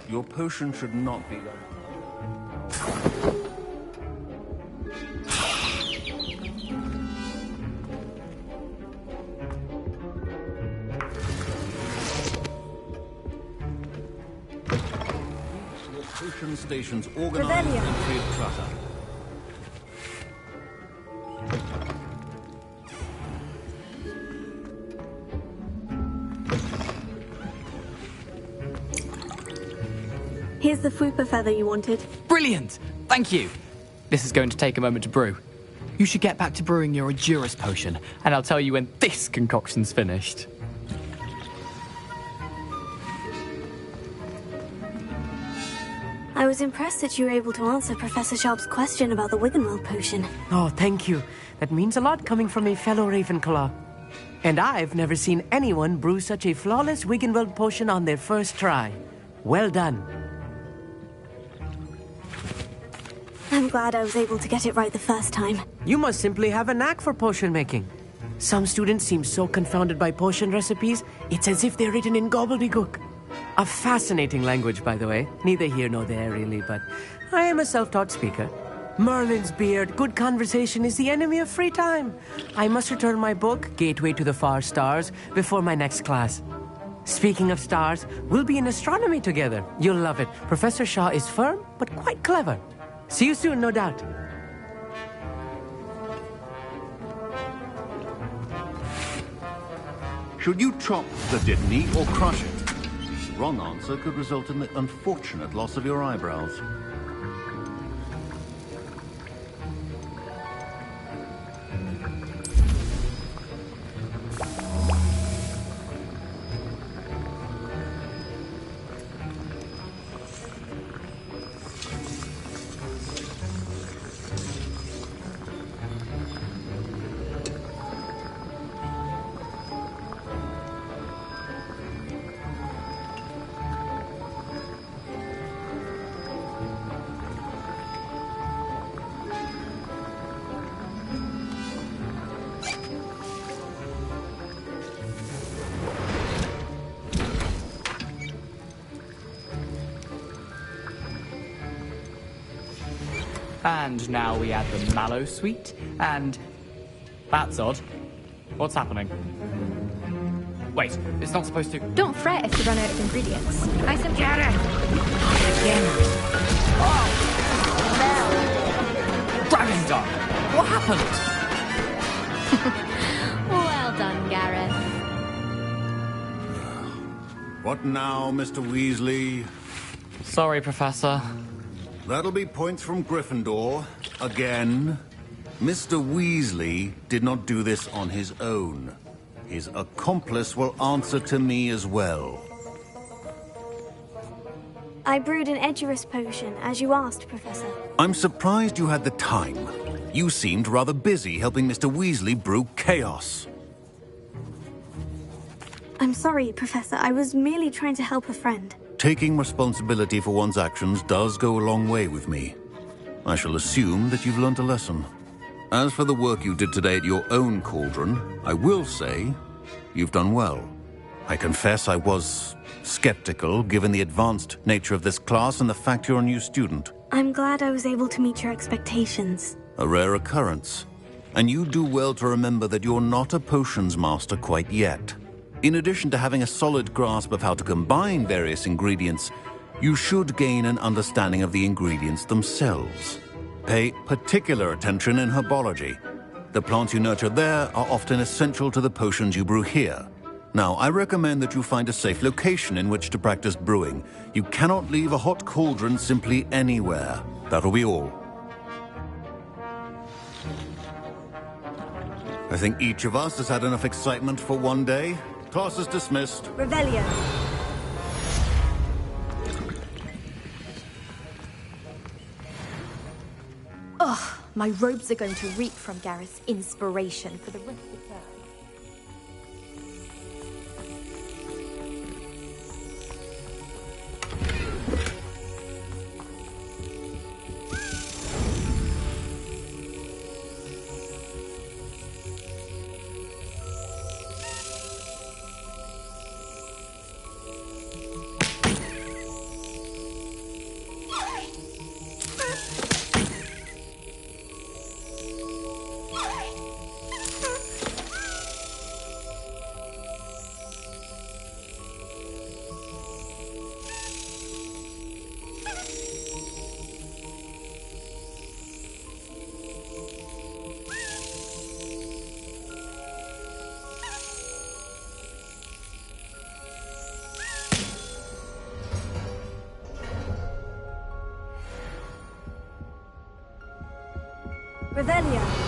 Your potion should not be... Your potion stations organized and free of clutter. Here's the Fupa feather you wanted. Brilliant! Thank you! This is going to take a moment to brew. You should get back to brewing your Adurus potion, and I'll tell you when this concoction's finished. I was impressed that you were able to answer Professor Sharp's question about the Wiggenweld potion. Oh, thank you. That means a lot coming from a fellow Ravenclaw. And I've never seen anyone brew such a flawless Wiggenweld potion on their first try. Well done. I'm glad I was able to get it right the first time. You must simply have a knack for potion making. Some students seem so confounded by potion recipes, it's as if they're written in gobbledygook. A fascinating language, by the way. Neither here nor there, really, but I am a self-taught speaker. Merlin's beard, good conversation is the enemy of free time. I must return my book, Gateway to the Far Stars, before my next class. Speaking of stars, we'll be in astronomy together. You'll love it. Professor Shaw is firm, but quite clever. See you soon, no doubt. Should you chop the Dittany or crush it? The wrong answer could result in the unfortunate loss of your eyebrows. And now we add the mallow sweet, and... That's odd. What's happening? Wait, it's not supposed to... Don't fret if you run out of ingredients. I simply... Get it! Again! Oh! Dragon's Dog! What happened? Well done, Gareth. What now, Mr. Weasley? Sorry, Professor. That'll be points from Gryffindor. Again. Mr. Weasley did not do this on his own. His accomplice will answer to me as well. I brewed an Edurus potion, as you asked, Professor. I'm surprised you had the time. You seemed rather busy helping Mr. Weasley brew chaos. I'm sorry, Professor. I was merely trying to help a friend. Taking responsibility for one's actions does go a long way with me. I shall assume that you've learnt a lesson. As for the work you did today at your own cauldron, I will say you've done well. I confess I was skeptical, given the advanced nature of this class and the fact you're a new student. I'm glad I was able to meet your expectations. A rare occurrence. And you do well to remember that you're not a potions master quite yet. In addition to having a solid grasp of how to combine various ingredients, you should gain an understanding of the ingredients themselves. Pay particular attention in herbology. The plants you nurture there are often essential to the potions you brew here. Now, I recommend that you find a safe location in which to practice brewing. You cannot leave a hot cauldron simply anywhere. That'll be all. I think each of us has had enough excitement for one day. Class is dismissed. Revelio. Ugh, my robes are going to reek from Gareth's inspiration for the rest of the term. Revelio.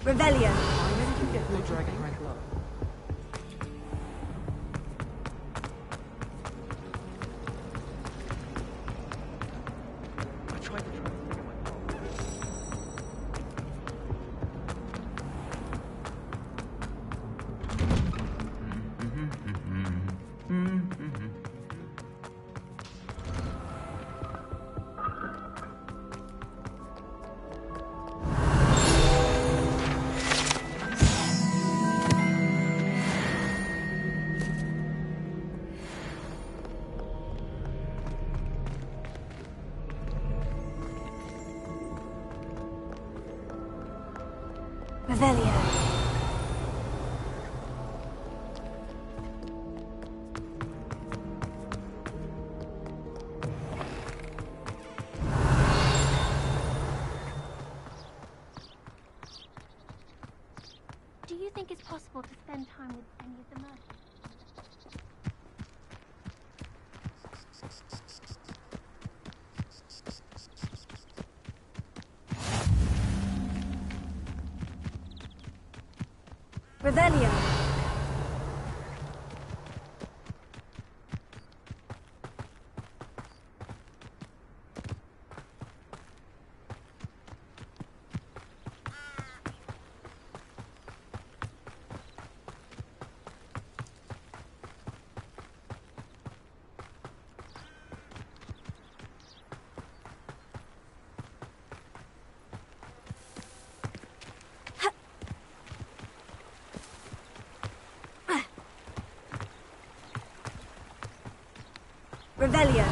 Revelio. Revelio. Do you think it's possible to spend time with any of the merchants? Revelio. Revelio.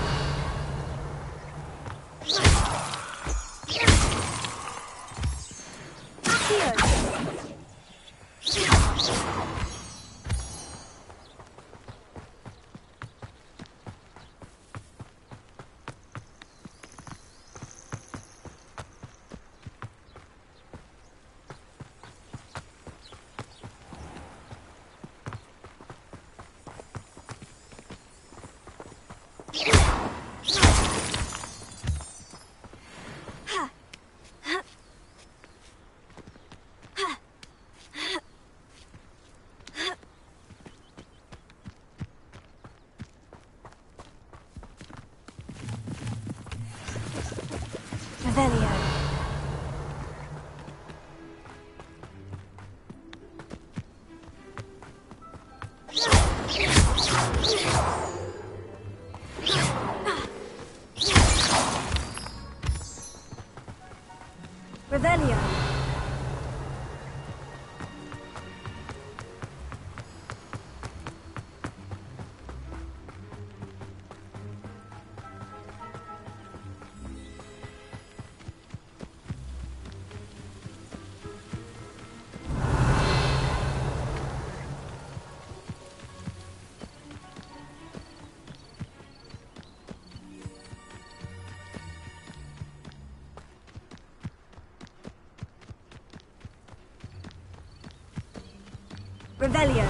Revelio. Revelio. Revelio.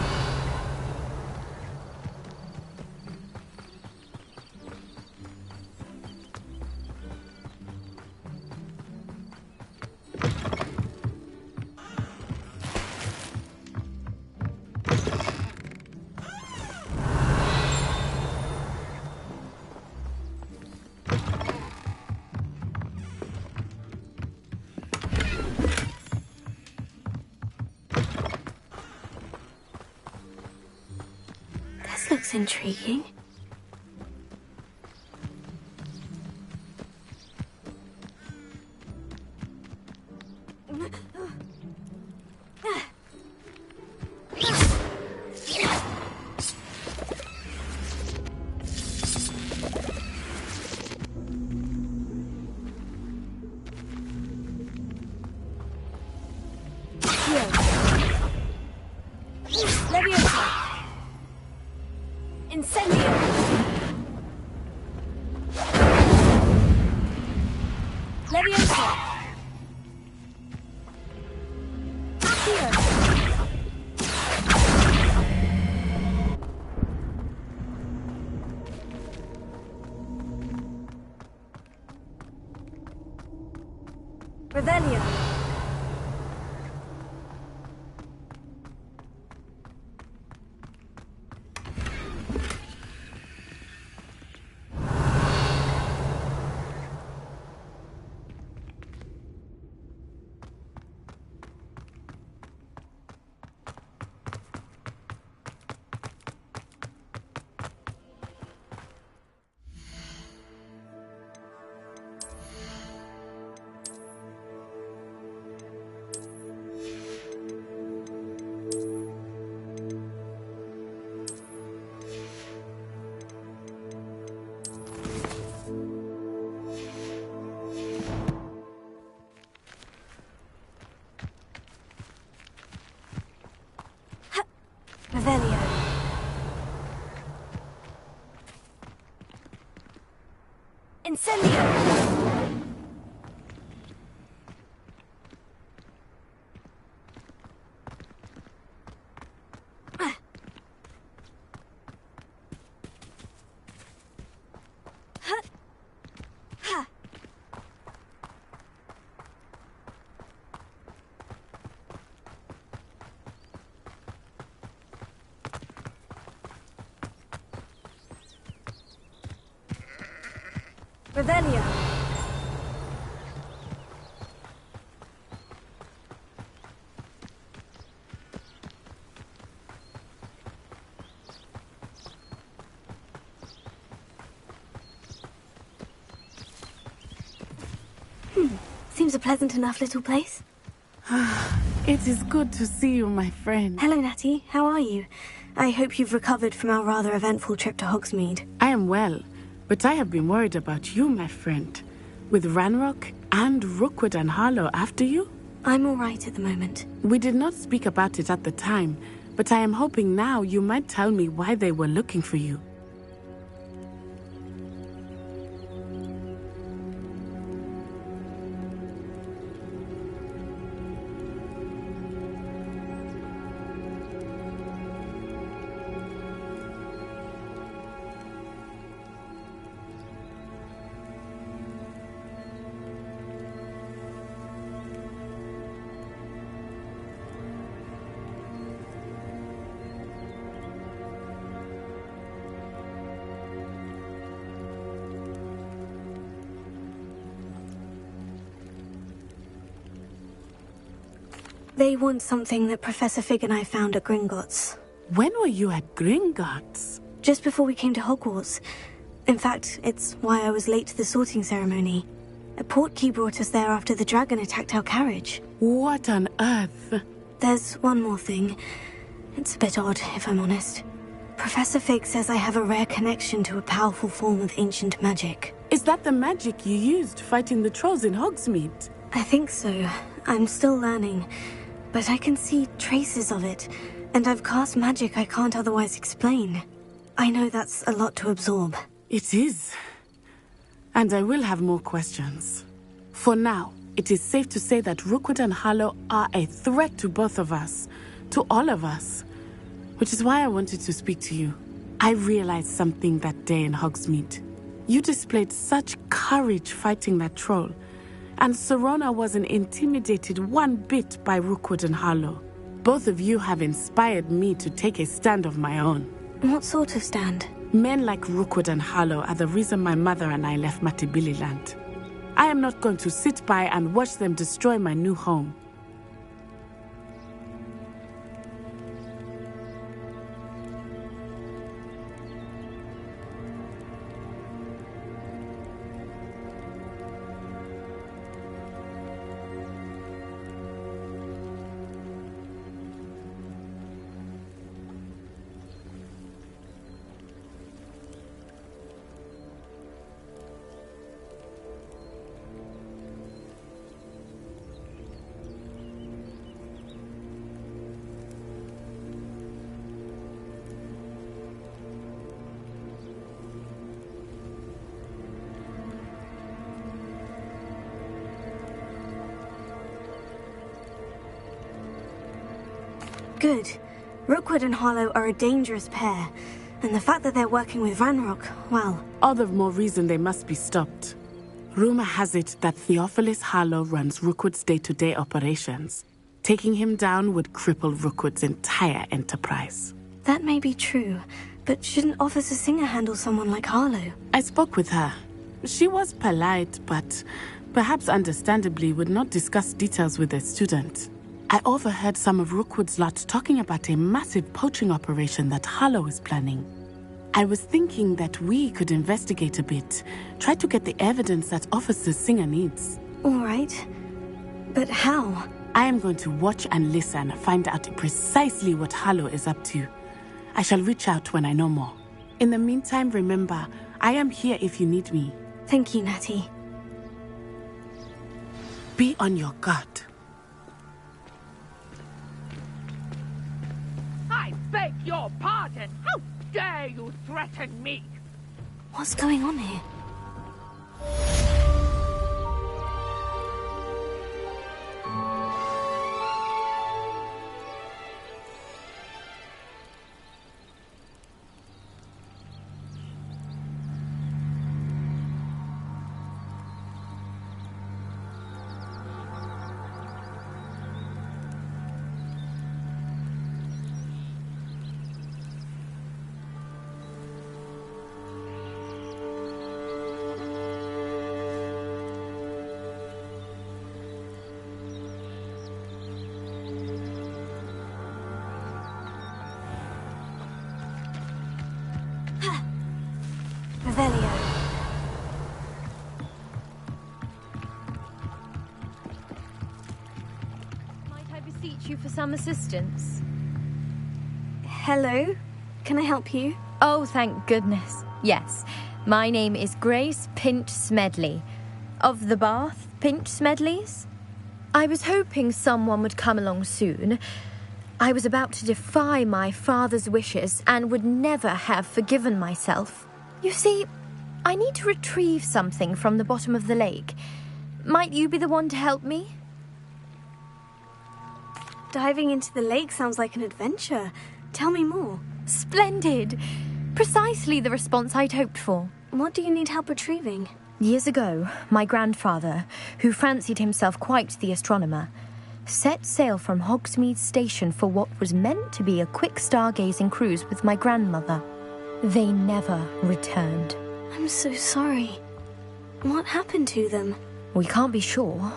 This looks intriguing. Incendio! Leviosa! Accio! Revelio! Revelio. Incendio! Revelio. Seems a pleasant enough little place. It is good to see you, my friend. Hello, Natty. How are you? I hope you've recovered from our rather eventful trip to Hogsmeade. I am well, but I have been worried about you, my friend. With Ranrock and Rookwood and Harlow after you? I'm all right at the moment. We did not speak about it at the time, but I am hoping now you might tell me why they were looking for you. They want something that Professor Fig and I found at Gringotts. When were you at Gringotts? Just before we came to Hogwarts. In fact, it's why I was late to the sorting ceremony. A portkey brought us there after the dragon attacked our carriage. What on earth? There's one more thing. It's a bit odd, if I'm honest. Professor Fig says I have a rare connection to a powerful form of ancient magic. Is that the magic you used fighting the trolls in Hogsmeade? I think so. I'm still learning. But I can see traces of it, and I've cast magic I can't otherwise explain. I know that's a lot to absorb. It is. And I will have more questions. For now, it is safe to say that Rookwood and Harlow are a threat to both of us. To all of us. Which is why I wanted to speak to you. I realized something that day in Hogsmeade. You displayed such courage fighting that troll. And Serona wasn't intimidated one bit by Rookwood and Harlow. Both of you have inspired me to take a stand of my own. What sort of stand? Men like Rookwood and Harlow are the reason my mother and I left Matibili land. I am not going to sit by and watch them destroy my new home. Good. Rookwood and Harlow are a dangerous pair, and the fact that they're working with Ranrock, well... All the more reason they must be stopped. Rumor has it that Theophilus Harlow runs Rookwood's day-to-day operations. Taking him down would cripple Rookwood's entire enterprise. That may be true, but shouldn't Officer Singer handle someone like Harlow? I spoke with her. She was polite, but perhaps understandably would not discuss details with a student. I overheard some of Rookwood's lot talking about a massive poaching operation that Harlow is planning. I was thinking that we could investigate a bit, try to get the evidence that Officer Singer needs. All right. But how? I am going to watch and listen, find out precisely what Harlow is up to. I shall reach out when I know more. In the meantime, remember, I am here if you need me. Thank you, Natty. Be on your guard. I beg your pardon. How dare you threaten me? What's going on here? You for some assistance? Hello? Can I help you? Oh, thank goodness. Yes. My name is Grace Pinch Smedley. Of the Bath Pinch Smedleys? I was hoping someone would come along soon. I was about to defy my father's wishes and would never have forgiven myself. You see, I need to retrieve something from the bottom of the lake. Might you be the one to help me? Diving into the lake sounds like an adventure. Tell me more. Splendid! Precisely the response I'd hoped for. What do you need help retrieving? Years ago, my grandfather, who fancied himself quite the astronomer, set sail from Hogsmeade Station for what was meant to be a quick stargazing cruise with my grandmother. They never returned. I'm so sorry. What happened to them? We can't be sure.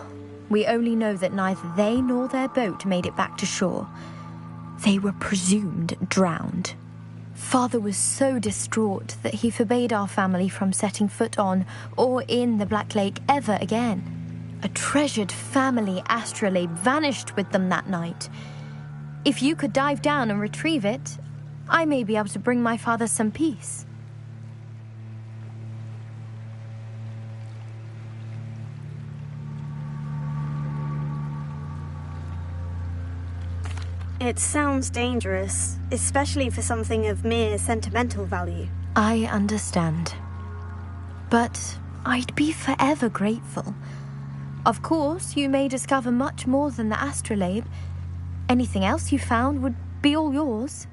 We only know that neither they nor their boat made it back to shore. They were presumed drowned. Father was so distraught that he forbade our family from setting foot on or in the Black Lake ever again. A treasured family astrolabe vanished with them that night. If you could dive down and retrieve it, I may be able to bring my father some peace. It sounds dangerous, especially for something of mere sentimental value. I understand. But I'd be forever grateful. Of course, you may discover much more than the astrolabe. Anything else you found would be all yours.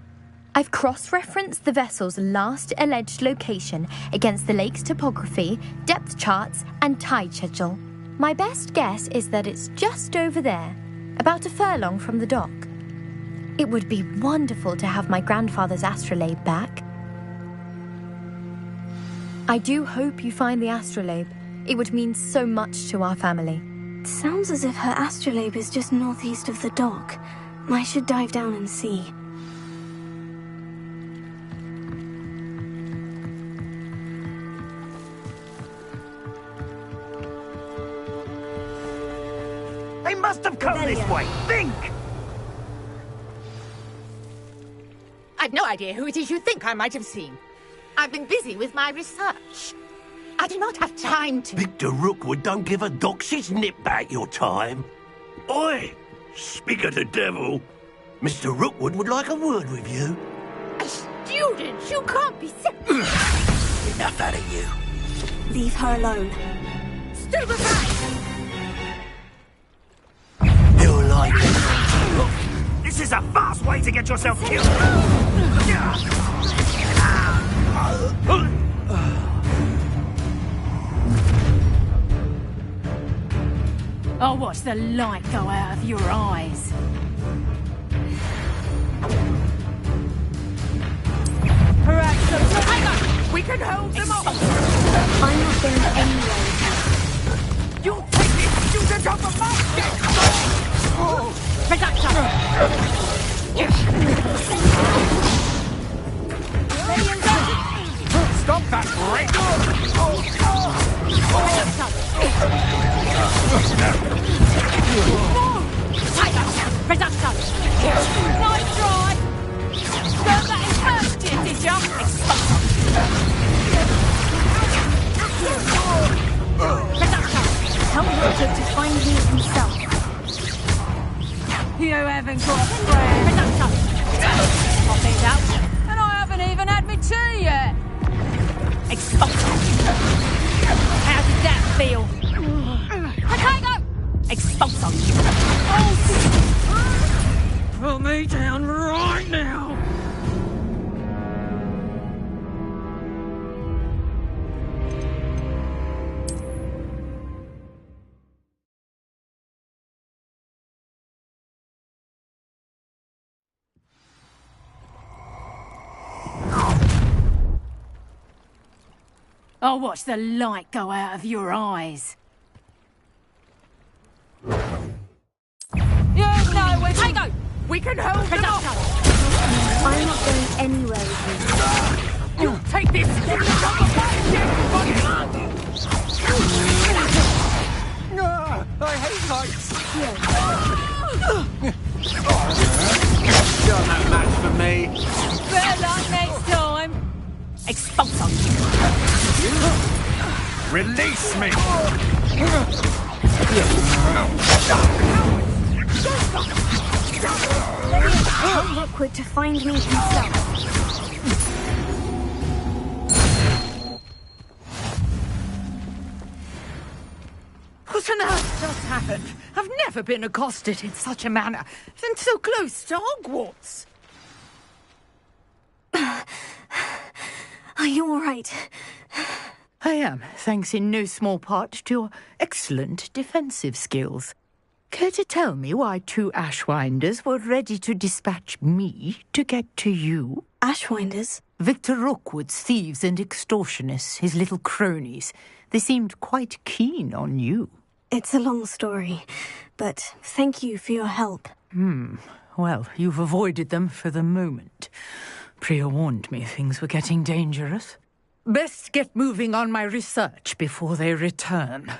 I've cross-referenced the vessel's last alleged location against the lake's topography, depth charts, and tide schedule. My best guess is that it's just over there, about a furlong from the dock. It would be wonderful to have my grandfather's astrolabe back. I do hope you find the astrolabe. It would mean so much to our family. It sounds as if her astrolabe is just northeast of the dock. I should dive down and see. They must have come this way. Think! I've no idea who it is you think I might have seen. I've been busy with my research. I do not have time to... Victor Rookwood don't give a doxy's nip back your time. Oi! Speak of the devil. Mr. Rookwood would like a word with you. A student? You can't be sick. Enough out of you. Leave her alone. Stand aside! You're like... Look, this This is a fast way to get yourself killed! I'll watch the light go out of your eyes. Perhaps hang on! We can hold them off! I'm not going anywhere. You'll take this student off of my desk! Reduction! Stop that, Rick! Reduction! Nice try! Learned that in first year, did ya? Reduction! Tell Richard to find me himself. You haven't got a friend. Reduction! Coffee's out, and I haven't even had my tea yet. Expulsion! How did that feel? Potato! Expulsion! Put me down right now! I'll watch the light go out of your eyes. You know where to go! We can hold them off! I'm not going anywhere with you. You take this! I hate heights! You're no match for me. Better luck next time! Expulsion! Release me! Tell Rookwood to find me himself. What on earth just happened? I've never been accosted in such a manner, and so close to Hogwarts. Are you all right? I am, thanks in no small part to your excellent defensive skills. Care to tell me why 2 Ashwinders were ready to dispatch me to get to you? Ashwinders? Victor Rookwood's thieves and extortionists, his little cronies. They seemed quite keen on you. It's a long story, but thank you for your help. Well, you've avoided them for the moment. Priya warned me things were getting dangerous. Best get moving on my research before they return.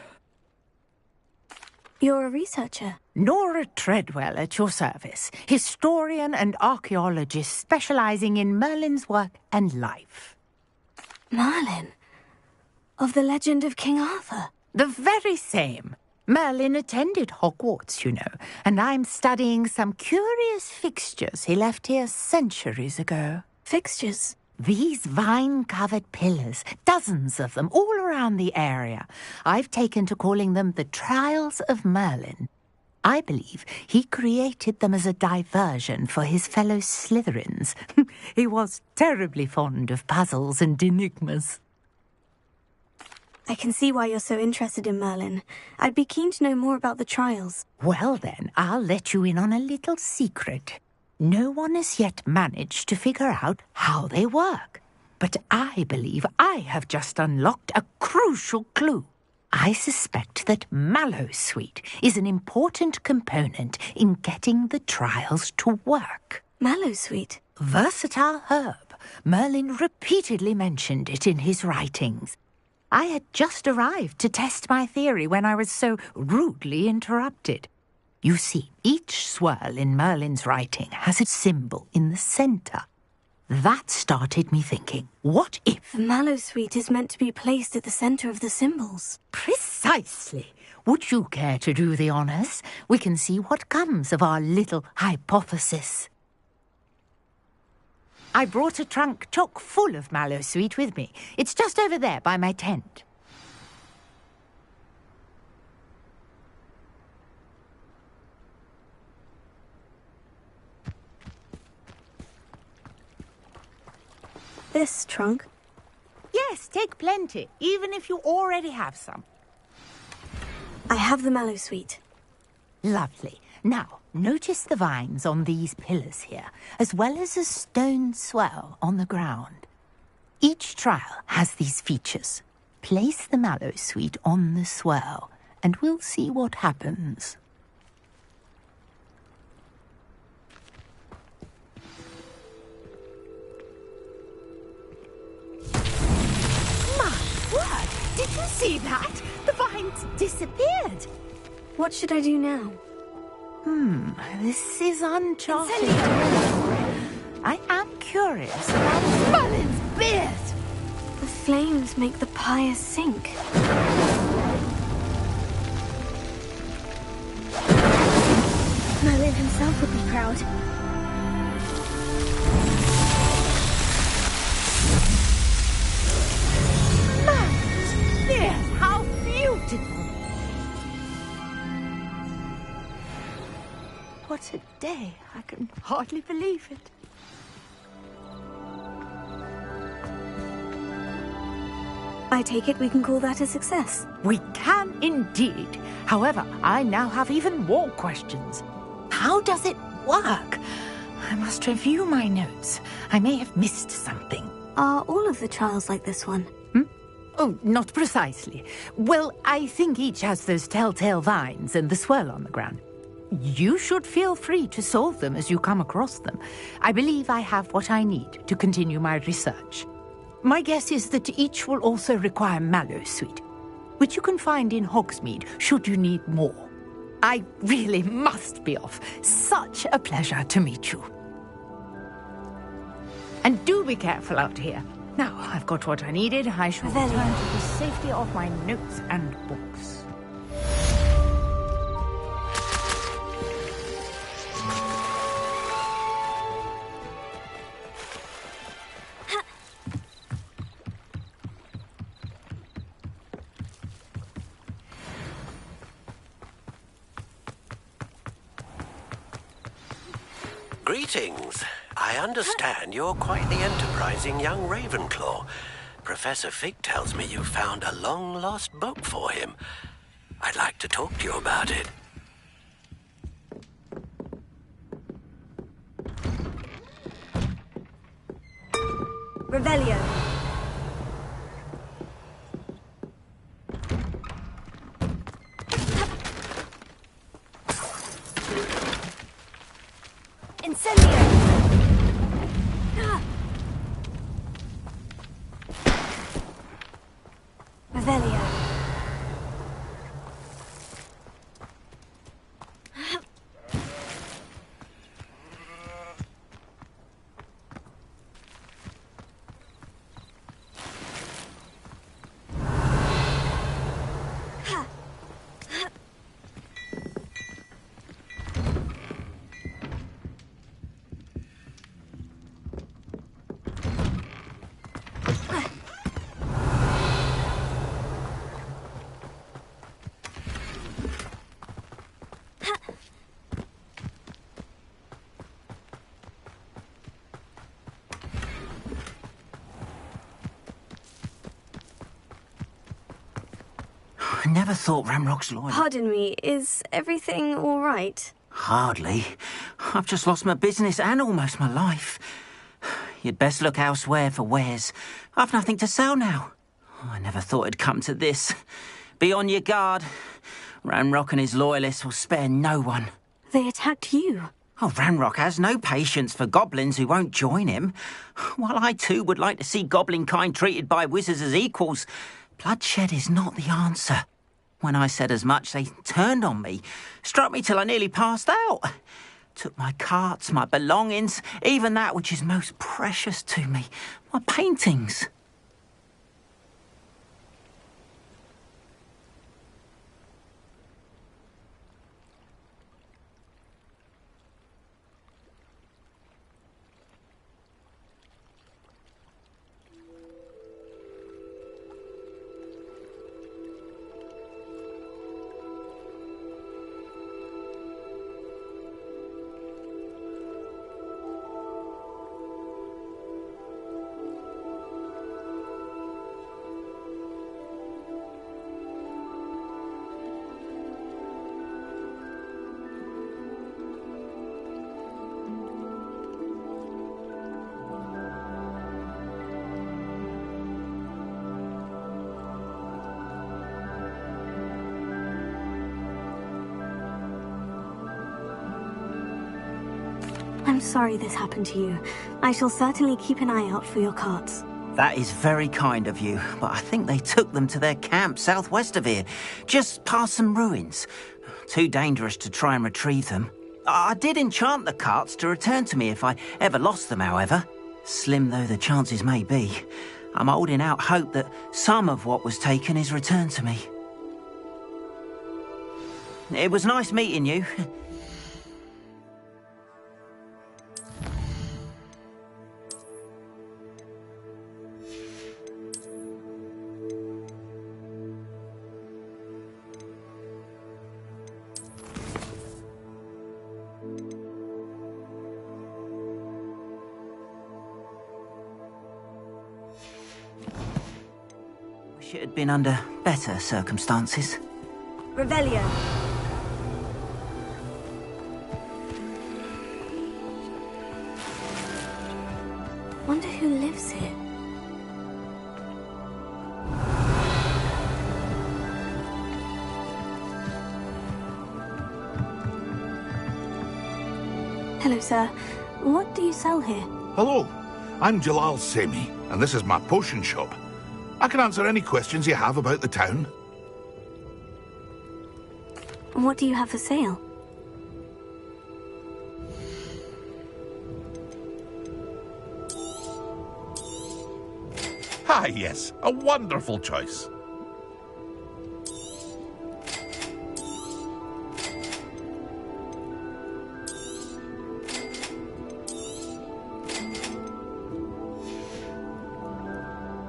You're a researcher? Nora Treadwell at your service, historian and archaeologist specializing in Merlin's work and life. Merlin? Of the legend of King Arthur? The very same. Merlin attended Hogwarts, you know, and I'm studying some curious fixtures he left here centuries ago. Fixtures? These vine-covered pillars, dozens of them, all around the area. I've taken to calling them the Trials of Merlin. I believe he created them as a diversion for his fellow Slytherins. He was terribly fond of puzzles and enigmas. I can see why you're so interested in Merlin. I'd be keen to know more about the trials. Well then, I'll let you in on a little secret. No one has yet managed to figure out how they work. But I believe I have just unlocked a crucial clue. I suspect that Mallowsweet is an important component in getting the trials to work. Mallowsweet? Versatile herb. Merlin repeatedly mentioned it in his writings. I had just arrived to test my theory when I was so rudely interrupted. You see, each swirl in Merlin's writing has a symbol in the centre. That started me thinking, what if... The Mallowsweet is meant to be placed at the centre of the symbols. Precisely. Would you care to do the honours? We can see what comes of our little hypothesis. I brought a trunk chock full of Mallowsweet with me. It's just over there by my tent. this trunk? Yes, take plenty, even if you already have some. I have the mallow sweet. Lovely. Now, notice the vines on these pillars here, as well as a stone swell on the ground. Each trial has these features. Place the mallow sweet on the swell, and we'll see what happens. My word! Did you see that? The vines disappeared. What should I do now? This is uncharted. I am curious about Merlin's beard. The flames make the pyre sink. Merlin himself would be proud. Merlin's beard, how beautiful! What a day. I can hardly believe it. I take it we can call that a success. We can indeed. However, I now have even more questions. How does it work? I must review my notes. I may have missed something. Are all of the trials like this one? Oh, not precisely. Well, I think each has those telltale vines and the swirl on the ground. You should feel free to solve them as you come across them. I believe I have what I need to continue my research. My guess is that each will also require mallow sweet, which you can find in Hogsmeade should you need more. I really must be off. Such a pleasure to meet you. And do be careful out here. Now, I've got what I needed. I shall return to the safety of my notes and books. Greetings. I understand you're quite the enterprising young Ravenclaw. Professor Fig tells me you found a long-lost book for him. I'd like to talk to you about it. Revelio. Incendio! Revelio. I never thought Ramrock's loyal. Pardon me, is everything all right? Hardly. I've just lost my business and almost my life. You'd best look elsewhere for wares. I've nothing to sell now. I never thought it'd come to this. Be on your guard. Ramrock and his loyalists will spare no one. They attacked you. Oh, Ranrock has no patience for goblins who won't join him. While I too would like to see goblin kind treated by wizards as equals, bloodshed is not the answer. When I said as much, they turned on me, struck me till I nearly passed out. Took my carts, my belongings, even that which is most precious to me, my paintings. I'm sorry this happened to you. I shall certainly keep an eye out for your carts. That is very kind of you, but I think they took them to their camp southwest of here, just past some ruins. Too dangerous to try and retrieve them. I did enchant the carts to return to me if I ever lost them, however. Slim though the chances may be, I'm holding out hope that some of what was taken is returned to me. It was nice meeting you. Wish it had been under better circumstances. Revelio. Wonder who lives here. Hello, sir. What do you sell here? Hello, I'm Jalal Semi, and this is my potion shop. I can answer any questions you have about the town. What do you have for sale? Ah, yes, a wonderful choice.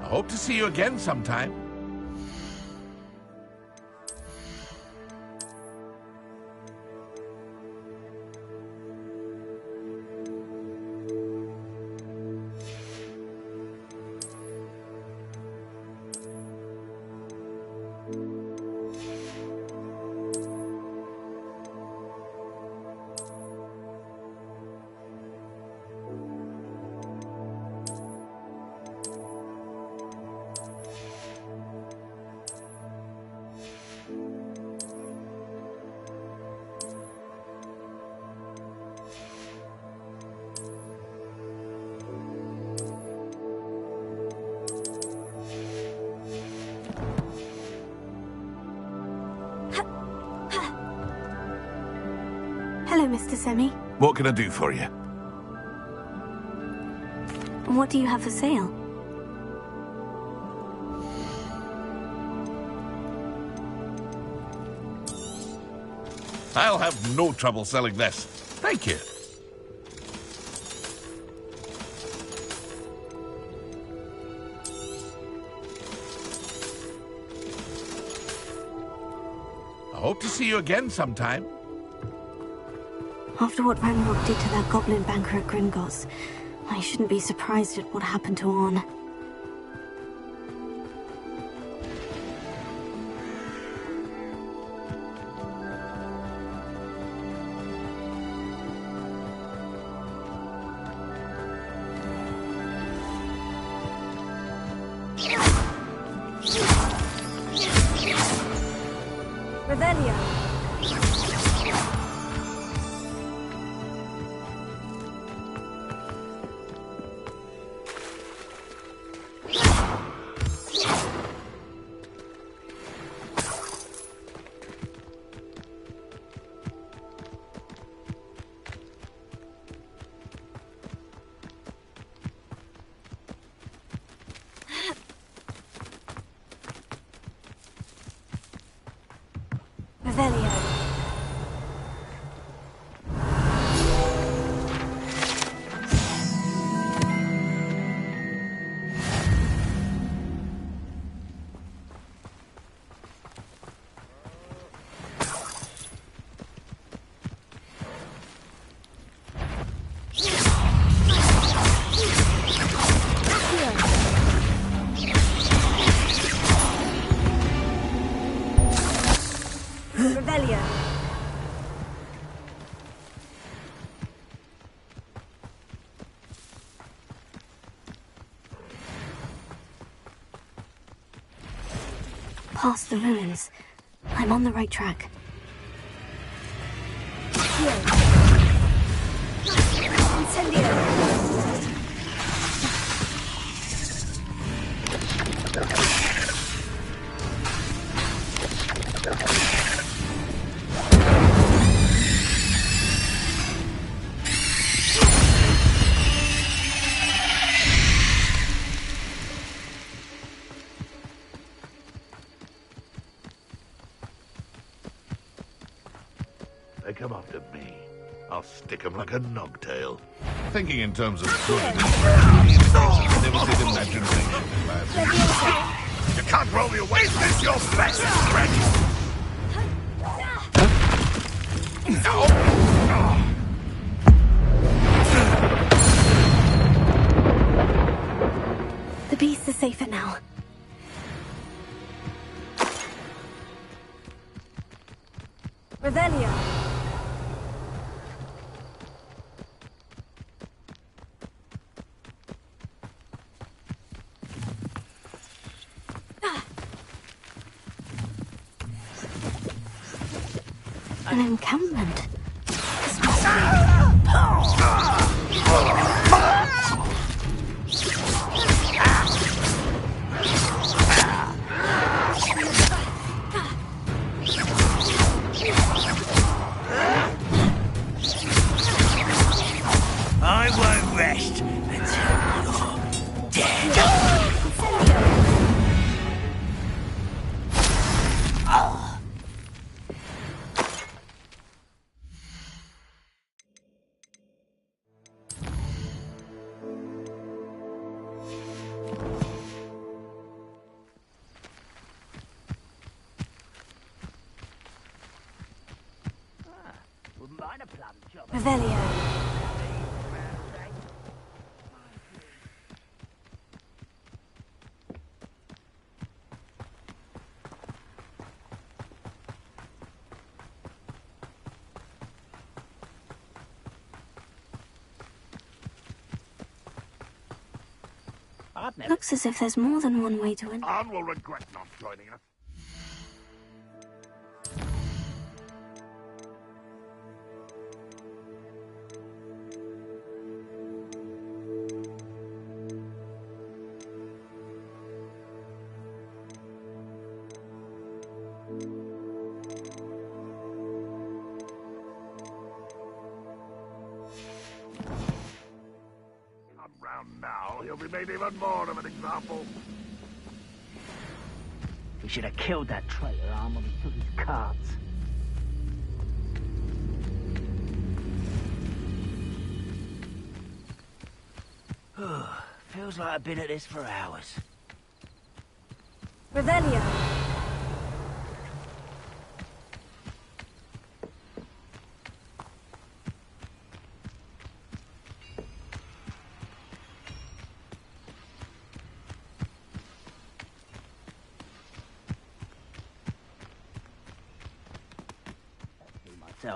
I hope to see you again sometime. Hello, Mr. Semi. What can I do for you? What do you have for sale? I'll have no trouble selling this. Thank you. I hope to see you again sometime. After what Ranrock did to that goblin banker at Gringotts, I shouldn't be surprised at what happened to Orn. Revelio. Revelio. Revelio. Past the ruins. I'm on the right track. Here. They come after me. I'll stick them like a nogtail. Thinking in terms of good and evil, never did imagination in my opinion. You can't roll me away. Is this your best friend? No! The beasts are safer now. Revelio. An encampment. This must I won't rest until you're dead. Revelio. Looks as if there's more than one way to win. Anne will regret not joining us. Around now, he'll be made even more of an example. We should have killed that traitor arm when we took his cards. Feels like I've been at this for hours. Revelio.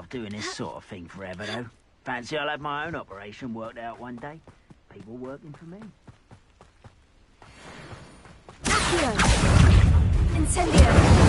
Doing this sort of thing forever, though. Fancy I'll have my own operation worked out one day. People working for me. Incendio.